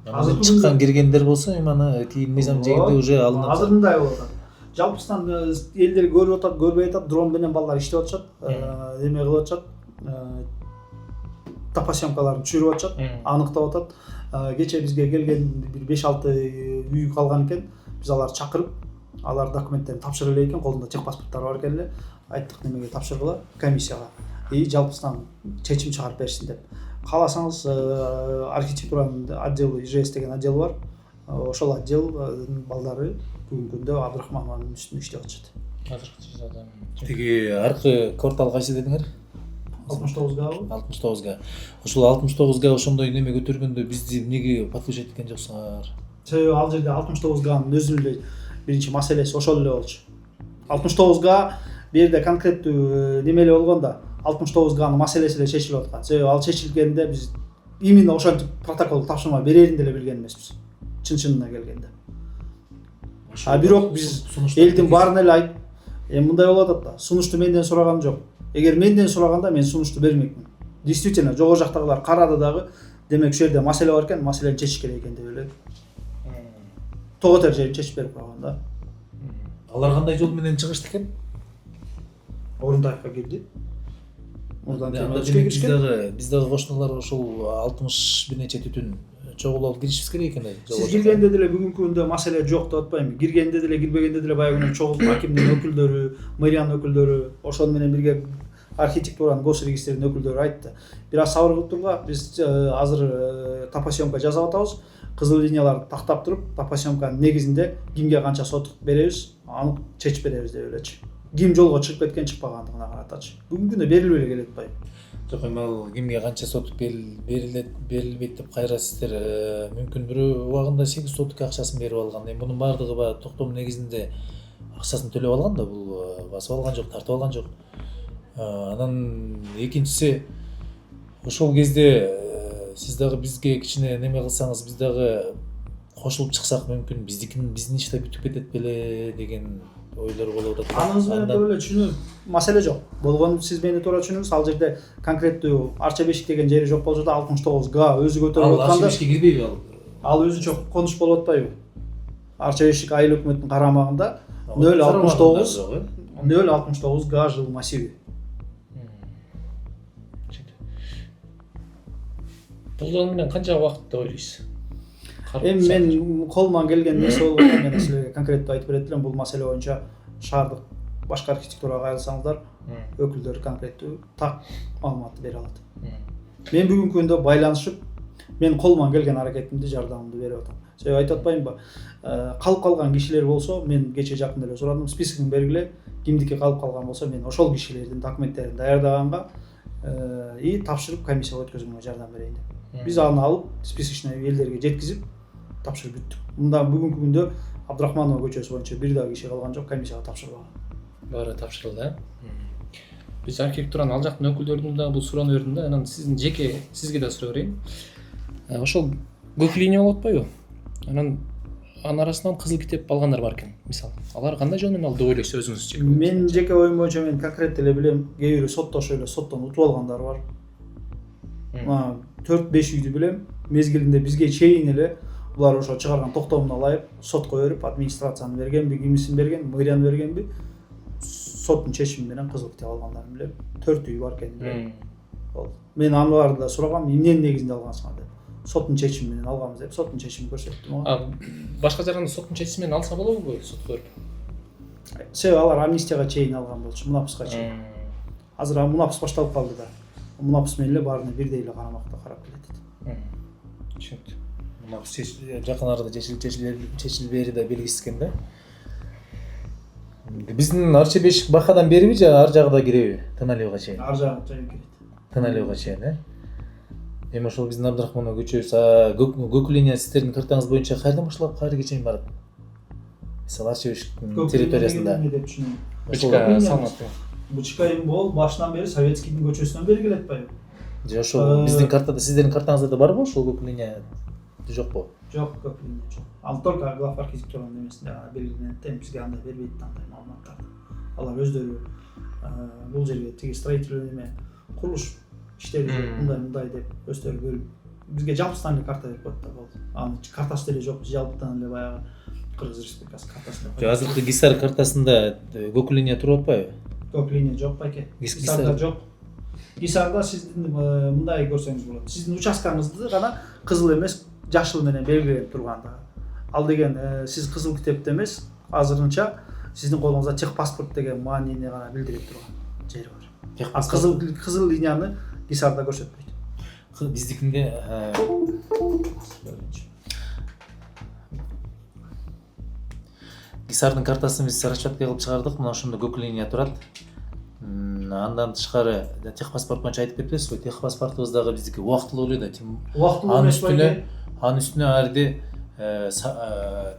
Speaker 3: Азыр чыккан киргендер болсо, аны кийин мыйзам жегинде уже алынат.
Speaker 2: Азыр мындай болуп атат. Жалпысынан элдер көрүп атат, көрбөй атат, дрон менен балдар иштеп атышат, эме кылып атышат, топосъемкаларын түшүрүп атышат, аныктап атат. Кече бизге келген бир 5-6 үй калган экен, биз аларды чакырып, алар документтерин тапшырып эле экен, колунда техпаспорттары бар экен эле. Айттык немеге тапшыргыла, комиссияга. Жалпысынан чечим чыгарып берсин деп. Кааласаңыз, архитектуранын отделы, ИЖС деген отдел бар. Ошол отдел балдары бүгүнкү күндө Абдрахманованын үстүндө иштеп атышат.
Speaker 3: Тиги аркы квартал кайсы дедиңер?
Speaker 2: 69га.
Speaker 3: 69га. Ошол 69га ошондой неме көтөргөндө бизди эмнеге подключать эткен жоксуңар?
Speaker 2: Ал жерде 69ганын өзүнүн эле биринчи маселеси ошол эле болчу. 69га бир жерде конкреттүү неме эле болгондо 69ганын маселеси эле чечилип аткан. Себеби ал чечилгенде биз именно ошентип протокол тапшырма берерин деле билген эмеспиз. Чын-чынына келгенде. Бирок биз элдин баарын эле айтып, мындай болуп атат да. Сунушту менден сураган жок. Эгер менден сураганда мен сунушту бермекмин. Действительно, жогору жактагылар карады дагы, демек ушул жерде маселе бар экен, маселени чечиш керек экен деп эле. Тоготер жерин чечип берип койгон да.
Speaker 3: Алар кандай жол менен чыгышты экен?
Speaker 2: Орунтаевка келди.
Speaker 3: Биз дагы кошуналар ошол 60 бир нече түтүн чогуу алып киришибиз керек экен да.
Speaker 14: Сиз киргенде деле бүгүнкү күндө маселе жок деп атпайбы? Киргенде деле кирбегенде деле баягы күнү чогуу акимдин өкүлдөрү, мэриянын өкүлдөрү, ошону менен бирге архитектуранын госрегистринин өкүлдөрү айтты. Бир аз сабыр кылып тургула, биз азыр топосъемка жасап атабыз. Кызыл линияларды тактап туруп, топосъемканын негизинде кимге канча сотук беребиз, аны чечип беребиз деп элечи. Ким жолго чыгып кеткен, чыкпагандыгына каратачы. Бүгүнкү күндө берилбей эле келет атпайбы?
Speaker 3: Жок, эми ал кимге канча сотук берилбейт деп кайра сиздер мүмкүн бирөө убагында 8 сотук акчасын берип алган. Эми мунун баардыгы баягы токтом негизинде акчасын төлөп алган да, бул басып алган жок, тартып алган жок. Анан экинчиси, ошол кезде сиз дагы бизге кичине неме кылсаңыз, биз дагы кошулуп чыксак мүмкүн биздин иш да бүтүп кетет беле деген ойлор болуп атат.
Speaker 14: Аныңыз менен туура эле түшүнүп, маселе жок. Болгону сиз мени туура түшүнүңүз. Ал жерде конкреттүү Арча Бешик деген жери жок болчу да 69 га өзү көтөрүп атканда.
Speaker 3: Арча Бешикке кирбейби ал?
Speaker 14: Ал өзү жок, конуш болуп атпайбы? Арча Бешик айыл өкмөтүнүн карамагында 069 га жыл массиви.
Speaker 5: Бул менен канча убакытта ойлойсуз?
Speaker 14: Эми мен колуман келген нерсе болгон мен силерге конкреттүү айтып берет элем. Бул маселе боюнча шаардык башкы архитектурага кайрылсаңыздар, өкүлдөр конкреттүү так маалыматты бере алат. Мен бүгүнкү күндө байланышып, мен колуман келген аракетимди, жардамымды берип атам. Себеби айтып атпаймынбы? Калып калган кишилер болсо, мен кече жакында эле сурадым, списогун бергиле, кимдики калып калган болсо, мен ошол кишилердин документтерин даярдаганга и тапшырып комиссияга өткөзгөнгө жардам берейин деп. Биз аны алып, списочный элдерге жеткизип, тапшырып бүттүк. Мында бүгүнкү күндө Абдрахманова көчөсү боюнча бир дагы киши калган жок, комиссияга тапшырылган.
Speaker 5: Баары тапшырылды, Биз архитектуранын ал жактын өкүлдөрүнүн да бул суроону бердим да, анан сиздин жеке сизге да суроо берейин. Ошол көк линия болуп атпайбы? Анан арасынан кызыл китеп алгандар бар экен, мисалы. Алар кандай жол менен алды деп ойлойсуз өзүңүз?
Speaker 14: Мен жеке оюм боюнча мен конкрет эле билем, кээ бирөө соттошуп эле соттон утуп алгандар бар. 4-5 үйдү билем, мезгилинде бизге чейин эле булар ошо чыгарган токтомуна ылайык сотко берип, администрациянын бергенби, кимисин берген, мэриянын бергенби, соттун чечими менен кызыл китеп алгандарын билем. 4 үй бар экенин билем. Мен аларды да сурагам, эмненин негизинде алгансыңар деп. Соттун чечими менен алганбыз деп, соттун чечимин көрсөттүм ага.
Speaker 5: Башка жагынан соттун чечими менен алса болобу, сотко берип?
Speaker 14: Себеби алар амнистияга чейин алган болчу, мунапыска чейин. Азыр мунапыс башталып калды да. Мунапыс менен эле баарына бирдей эле карамакта карап келет.
Speaker 5: Түшүнүктүү.
Speaker 3: Мунапыс жакын арада чечилбери да белгисиз экен да. Биздин Арча Бешик бакадан бериби же ар жагы да киреби? Тыналыбга чейин.
Speaker 14: Ар жагы кирет.
Speaker 3: Тыналыбга чейин, Эми ошол биздин Абдрахманова көчөсү, көк линия сиздердин картаңыз боюнча кайерден башталып кайерге чейин барат? Мисалы Арча Бешиктин территориясында.
Speaker 5: Бычка салынат.
Speaker 14: Бычка эми бол башынан бери Советскийдин көчөсүнөн бери келет атпайбы?
Speaker 3: Же ошол биздин картада, сиздердин картаңызда барбы ошол көк линия? Жокпу?
Speaker 14: Жок, көк линия жок. Ал только глав архитектуранын немесинде белгиленет да, бизге андай бербейт андай маалыматтарды. Алар өздөрү бул жерге тиги строительный неме, курулуш иштери мындай деп өздөрү бөлүп бизге жалпыстан эле карта берип коет да болду. Анын картасы деле жок, жалпыдан эле баягы Кыргыз Республикасы картасында.
Speaker 3: Азыркы Гисар картасында көк линия туруп атпайбы?
Speaker 14: Көк линия жок байке. Гисарда жок. Гисарда сиздин мындай көрсөңүз болот. Сиздин участкаңызды гана кызыл эмес, жашыл менен белгилеп турганда. Ал деген сиз кызыл китепте эмес, азырынча сиздин колуңузда техпаспорт деген маанини гана билдирип турган жери бар. Кызыл линияны Гисарда көрсөтпөйт.
Speaker 3: Биздикинде Гисардын картасын биз расчетке кылып чыгардык. Мына ошондо көк линия турат. Андан тышкары техпаспорт боюнча айтып кетпесизби? Техпаспортубуз дагы биздики убактылуу эле да. Анын үстүнө арди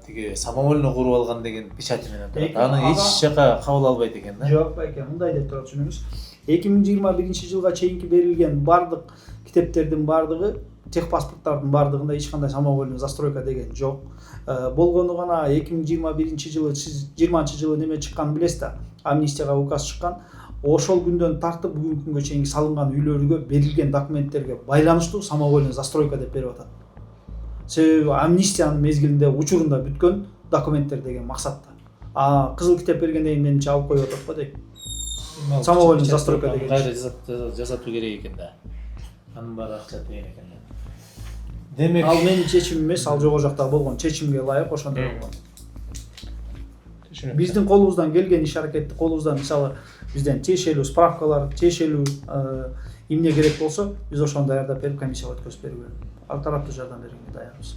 Speaker 3: тиги самовольно куруп алган деген печати менен турат. Аны эч жака кабыл албайт экен да.
Speaker 14: Жок байке, мындай деп тура түшүнүңүз. 2021-жылга чейинки берилген бардык китептердин бардыгы, техпаспорттардын бардыгында эч кандай самовольный застройка деген жок. Болгону гана 2021-жылы сиз 20-жылы неме чыкканын билесиз да, амнистияга указ чыккан. Ошол күндөн тартып бүгүнкү күнгө чейин салынган үйлөргө берилген документтерге байланыштуу самовольный застройка деп берип атат. Себеби амнистиянын мезгилинде учурунда бүткөн документтер деген максатта. Кызыл китеп бергенден кийин менимче алып коюп атат го дейт. Самовольный застройка деген
Speaker 3: кайра жасатуу керек экен да. Анын баары акча деген экен да. Демек
Speaker 14: Ал менин чечимим эмес, ал жогору жакта болгон чечимге ылайык ошондой болгон. Биздин колубуздан келген иш аракетти колубуздан мисалы бизден тиешелүү справкалар, тиешелүү эмне керек болсо, биз ошону даярдап берип комиссияга өткөзүп берүүгө ар тараптуу жардам бергенге даярбыз.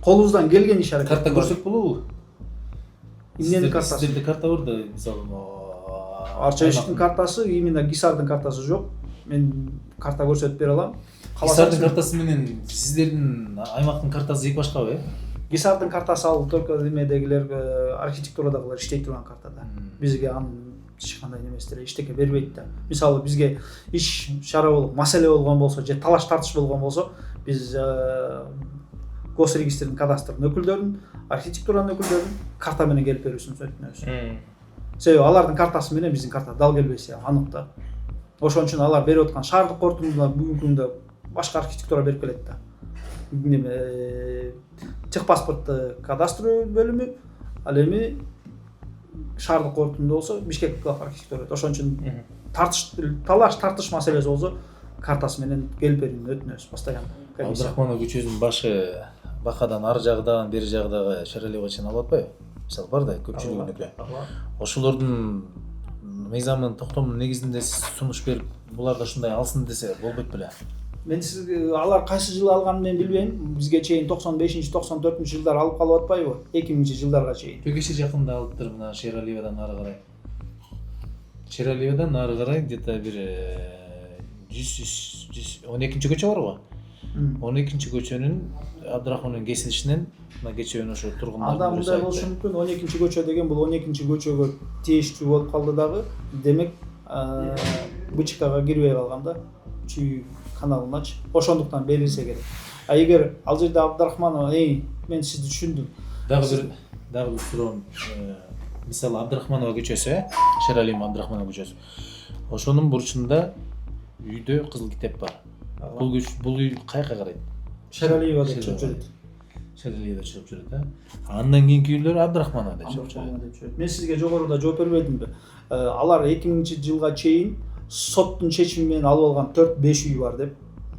Speaker 14: Колубуздан келген иш аракет.
Speaker 3: Карта көрсөк болобу?
Speaker 14: Эмненин картасы?
Speaker 3: Сиздерде карта бар да, мисалы
Speaker 14: Арча-Ишиктин картасы, именно ГИСАРдын картасы жок. Мен карта көрсөтүп бере алам.
Speaker 3: ГИСАРдын картасы менен сиздердин аймактын картасы эки башкабы, э?
Speaker 14: ГИСАРдын картасы ал только эмедегилер архитектурадагылар иштей турган картада. Бизге анын эч кандай немеси деле эчтеке бербейт да. Мисалы бизге иш чара болуп, маселе болгон болсо же талаш тартыш болгон болсо, биз госрегистрдин кадастрдын өкүлдөрүн, архитектуранын өкүлдөрүн карта менен келип берүүсүн өтүнөбүз. Себеби алардын картасы менен биздин карта дал келбеси анык да. Ошон үчүн алар берип аткан шаардык кортунда бүгүнкү күндө башка архитектура берип келет да. Техпаспортту кадастр бөлүмү, ал эми шаардык кортунда болсо Бишкек глав архитектура. Ошон үчүн талаш тартыш маселеси болсо картасы менен келип берүүнү өтүнөбүз постоянно.
Speaker 3: Абдрахманов көчөсүнүн башы Бакадан ары жагыдагы бери жагыдагы Шералиевга чейин алып атпайбы? Мисалы бар да көпчүлүгүнүкү. Ошолордун мыйзамын токтомунун негизинде сиз сунуш берип, булар да ушундай алсын десе болбойт беле?
Speaker 14: Мен сизге алар кайсы жылы алганын мен билбейм. Бизге чейин 95-94-жылдар алып калып атпайбы? 2000-жылдарга чейин.
Speaker 3: Төгеши жакында алыптыр мына Шералиевадан ары карай. Шералиевадан ары карай где-то бир 12-көчө барбы? 12-көчөнүн Абдрахмановдун кесилишинен мына кечээ ошо тургундар.
Speaker 14: Анда мындай болушу мүмкүн. 12-көчө деген бул 12-көчөгө тийиштүү болуп калды дагы. Демек, БЧКга кирбей калганда чүй каналынач. Ошондуктан берилсе керек. А эгер ал жерде Абдрахманов, мен сизди түшүндүм.
Speaker 3: Дагы бир суроом. Мисалы Абдрахманова көчөсү, Шералиев Абдрахманов көчөсү. Ошонун бурчунда үйдө кызыл китеп бар. Бул үй кайка карайт?
Speaker 14: Шералиевде чыгып жүрөт.
Speaker 3: Шералиевде чыгып жүрөт, а? Андан кийинки үйлөр Абдрахмановдо чыгып жүрөт.
Speaker 14: Мен сизге жогоруда жооп бербедимби? Алар 2000-жылга чейин соттун чечими менен алып алган 4-5 үй бар деп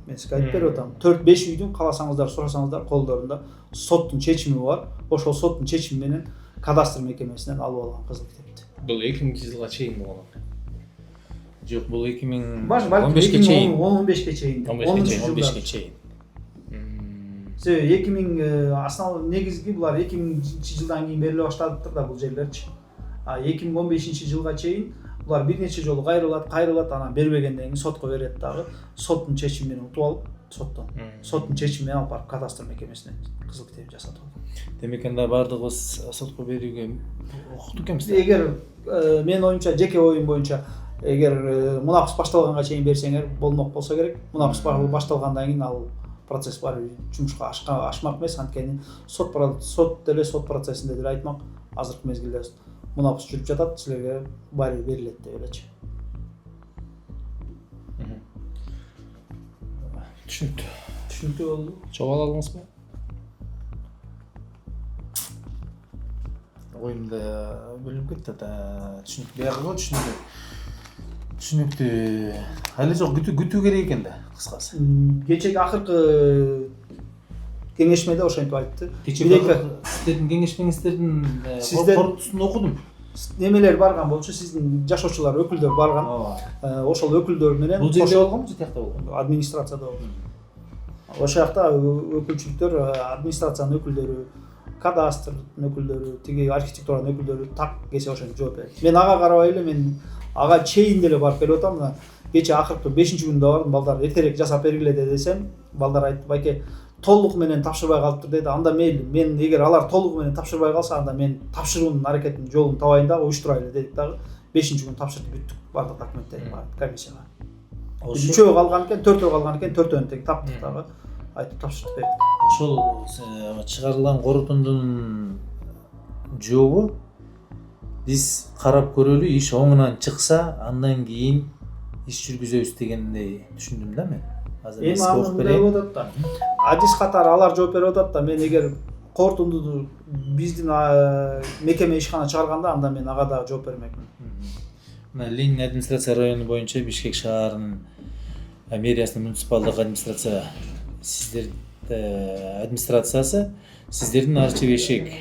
Speaker 14: мен сизге айтып берип атам. 4-5 үйдүн кааласаңыздар, сурасаңыздар колдорунда соттун чечими бар. Ошол соттун чечими менен кадастр мекемесинен алып алган кызыл китепти.
Speaker 3: Бул 2000-жылга чейин болгон. Жок, бул
Speaker 14: 2015ге чейин. 15ге чейин.
Speaker 3: 15ге чейин.
Speaker 14: Себеби 2000 основной негизги булар 2000-жылдан кийин бериле баштадыптыр да бул жерлерчи. А 2015-жылга чейин булар бир нече жолу кайрылат, анан бербегенден кийин сотко берет дагы. Соттун чечими менен утуп алып, соттун чечими менен алып барып кадастр мекемесинен кызыл китеп жасатып алган.
Speaker 3: Демек анда бардыгыбыз сотко берүүгө укуктуу экенбиз.
Speaker 14: Эгер менин оюмча, жеке оюм боюнча, эгер мунапыс башталганга чейин берсеңер болмок болсо керек. Мунапыс башталгандан кийин ал процесс бар жумушка ашмак эмес, анткени сот деле сот процессинде деле айтмак. Азыркы мезгилде мунапыс жүрүп жатат, силерге баары берилет деп элечи. Түшүнүктүү болду.
Speaker 5: Жобо алдыңызбы?
Speaker 3: Оюмда бөлүнүп кетти да. Түшүнүктүү болгон, түшүнүктүү. Али жок, күтүү керек экен да, кыскасы.
Speaker 14: Кечеги акыркы кеңешмеде ошентип айтты.
Speaker 3: Сиздердин кеңешмеңиздердин корутуусун окудум.
Speaker 14: Немелер барган болчу, сиздин жашоочулар, өкүлдөр барган. Ошол өкүлдөр менен
Speaker 3: бул жерде болгонбу, же тиякта болгонбу?
Speaker 14: Администрацияда болгон. Ошол жакта өкүлчүлүктөр, администрациянын өкүлдөрү, кадастрдын өкүлдөрү, тиги архитектуранын өкүлдөрү так кесе ошентип жооп берди. Мен ага карабай эле, мен ага чейин деле барып келип атам. Мына кече акыркы 5-күндө бардым, балдар эртерээк жасап бергиле десем, балдар айтты, байке толугу менен тапшырбай калыптыр деди. Анда мейли, мен эгер алар толугу менен тапшырбай калса, анда мен тапшыруунун аракетин жолун табайын дагы, уюштурайлы дедик дагы. 5-күн тапшырып бүттүк бардык документтерди комиссияга. Үчөө калган экен, 4 калган экен, 4-өн тең таптык дагы. Айтып тапшырып бердик.
Speaker 3: Ошол чыгарылган корутундун жообу биз карап көрөлү, иш оңунан чыкса, андан кийин иш жүргүзөбүз дегендей түшүндүм да мен. Азыр
Speaker 14: Эми мындай болуп атат да. Адис катары алар жооп берип атат да. Мен эгер кортунду биздин мекеме ишкана чыгарганда, анда мен ага да жооп бермекмин.
Speaker 3: Мына Ленин администрация району боюнча Бишкек шаарынын мэриясынын муниципалдык администрация сиздер администрациясы сиздердин арчыбешек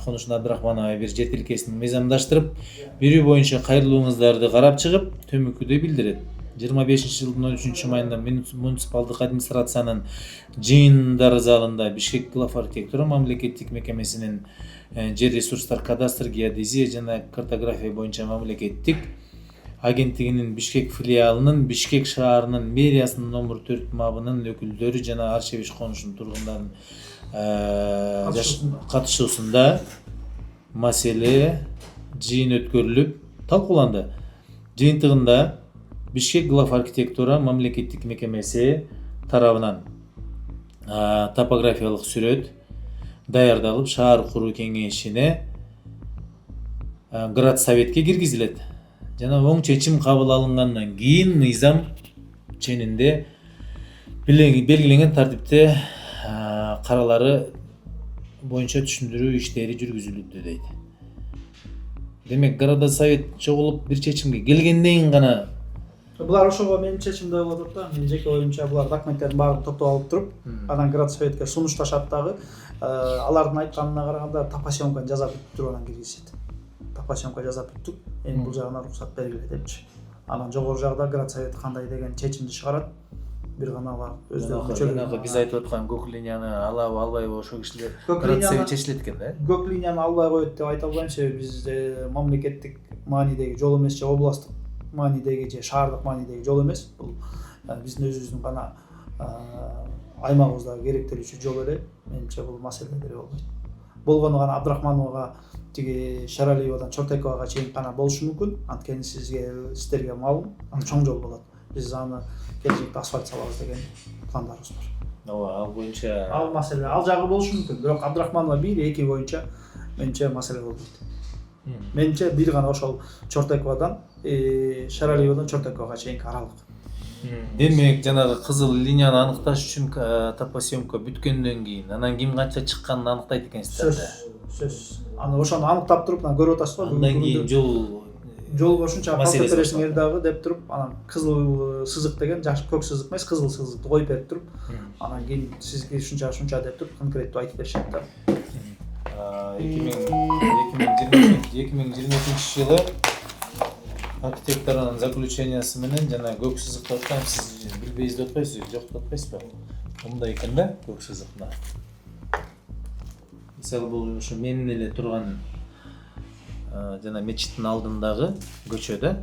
Speaker 3: Конушун Абдрахманова бир жер тилкесин мыйзамдаштырып берүү боюнча кайрылууңуздарды карап чыгып төмөнкүдөй билдирет. 25-жылдын 13-майында муниципалдык администрациянын жыйындар залында Бишкек глав архитектура мамлекеттик мекемесинин жер ресурстар кадастр, геодезия жана картография боюнча мамлекеттик агенттигинин Бишкек филиалынын Бишкек шаарынын мэриясынын номер 4 мабынын өкүлдөрү жана Арчебеш конушунун тургундарынын катышуусунда маселе жыйын өткөрүлүп талкууланды. Жыйынтыгында Бишкек глав архитектура мамлекеттик мекемеси тарабынан топографиялык сүрөт даярдалып шаар куруу кеңешине град советке киргизилет. Жана оң чечим кабыл алынгандан кийин мыйзам ченинде белгиленген тартипте каралары боюнча түшүндүрүү иштери жүргүзүлүүдө дейт. Демек град совет чогулуп бир чечимге келгенден кийин гана
Speaker 14: булар ошого менин чечимде болуп атат да. Менин жеке оюмча булар документтердин баарын топтоп алып туруп, анан град советке сунушташат дагы. Алардын айтканына караганда топосъемканы жасап бүтүп туруп анан киргизишет. Топосъемка жасап бүттүк. Эми бул жагына уруксат бергиле депчи. Анан жогору жагда град совет кандай деген чечимди чыгарат. Бир гана алар өздөрүнүн
Speaker 3: биз айтып аткан көк линияны алабы албайбы ошол кишилер град совет чечилет экен да.
Speaker 14: Көк линияны албай коет деп айта албайм, себеби биз мамлекеттик маанидеги жол эмес, же областтык маанидеги же шаардык маанидеги жол эмес. Бул биздин өзүбүздүн гана аймагыбызда керектелүүчү жол эле. Менимче бул маселелер болбойт. Болгону гана Абдрахмановага тиги Шаралиевадан Чортековага чейин гана болушу мүмкүн. Анткени сиздерге маалым, чоң жол болот. Биз аны келечекте асфальт салабыз деген пландарыбыз бар.
Speaker 3: Ооба, ал боюнча
Speaker 14: ал маселе, ал жагы болушу мүмкүн. Бирок Абдрахманова 1-2 боюнча менимче маселе болбойт. Менимче бир гана ошол Чортековадан Шаралиевадан Чортековага чейинки аралык.
Speaker 3: Демек, жанагы кызыл линияны аныкташ үчүн топосъемка бүткөндөн кийин анан ким канча чыкканын аныктайт экенсиздер да.
Speaker 14: Сөз. Аны ошону аныктап туруп, анан көрүп атасызбы?
Speaker 3: Андан кийин жол
Speaker 14: ошонча калп бересиңер дагы деп туруп, анан кызыл сызык деген жаш көк сызык эмес, кызыл сызыкты коюп берип туруп, анан кийин сизге ушунча деп туруп конкреттүү айтып беришет да.
Speaker 3: 2022 жылы архитектордун заключениясы менен жана көк сызык деп аткан, сиз билбейсиз деп атпайсызбы, жок деп атпайсызбы? Мындай экен да көк сызыкта. Мисалы бул ушу менин эле турган жана мечиттин алдындагы көчөдө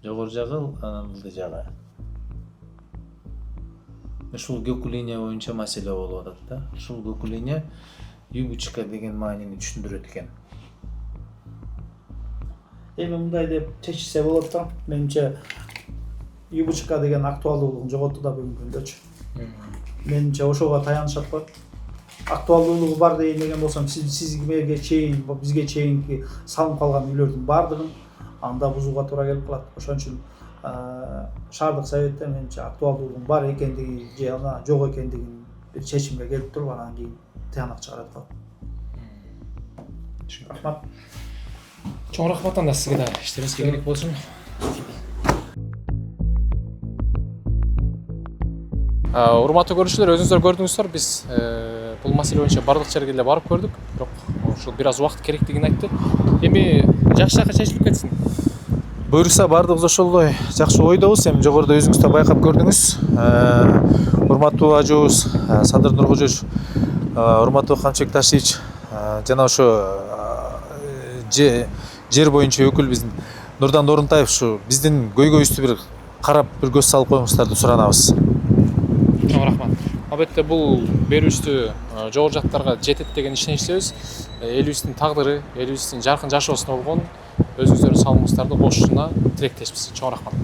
Speaker 3: жогору жагы, анан ылдый жагы. Ушул көк линия боюнча маселе болуп атат да. Ушул көк линия юбочка деген маанини түшүндүрөт экен.
Speaker 14: Эми мындай деп чечилсе болот да. Менимче юбочка деген актуалдуулугун жоготту да бүгүнкү күндөчү. Менимче ошого таянышат го. Актуалдуулугу бар деген болсом, сизге чейин, бизге чейинки салынып калган үйлөрдүн баардыгын анда бузууга туура келип калат. Ошон үчүн шаардык советте менимче актуалдуулугун бар экендиги же ана жок экендигин бир чечимге келип туруп, анан кийин тыянак чыгарат го. Рахмат.
Speaker 5: Чоң рахмат анда сизге да иштериңизге ийгилик болсун. Урматтуу көрүүчүлөр, өзүңүздөр көрдүңүздөр, биз бул маселе боюнча бардык жерге эле барып көрдүк, бирок ошол бир аз убакыт керектигин айтты. Эми жакшы жакка чечилип кетсин.
Speaker 3: Буюрса бардыгыбыз ошолдой жакшы ойдобуз. Эми жогоруда өзүңүз да байкап көрдүңүз. Урматтуу ажуубуз Садыр Нуркожоевич, урматтуу Камчек Ташиевич жана ошо жер боюнча өкүл биздин Нурдан Дорунтаев ушу биздин көйгөйүбүздү бир карап, бир көз салып коюңуздарды суранабыз.
Speaker 5: Чоң рахмат. Албетте бул берүүбүздү жогору жактарга жетет деген ишеничтебиз. Элибиздин тагдыры, элибиздин жаркын жашоосуна болгон өзүңүздөрдүн салымыңыздарды кошушуна тилектешпиз. Чоң рахмат.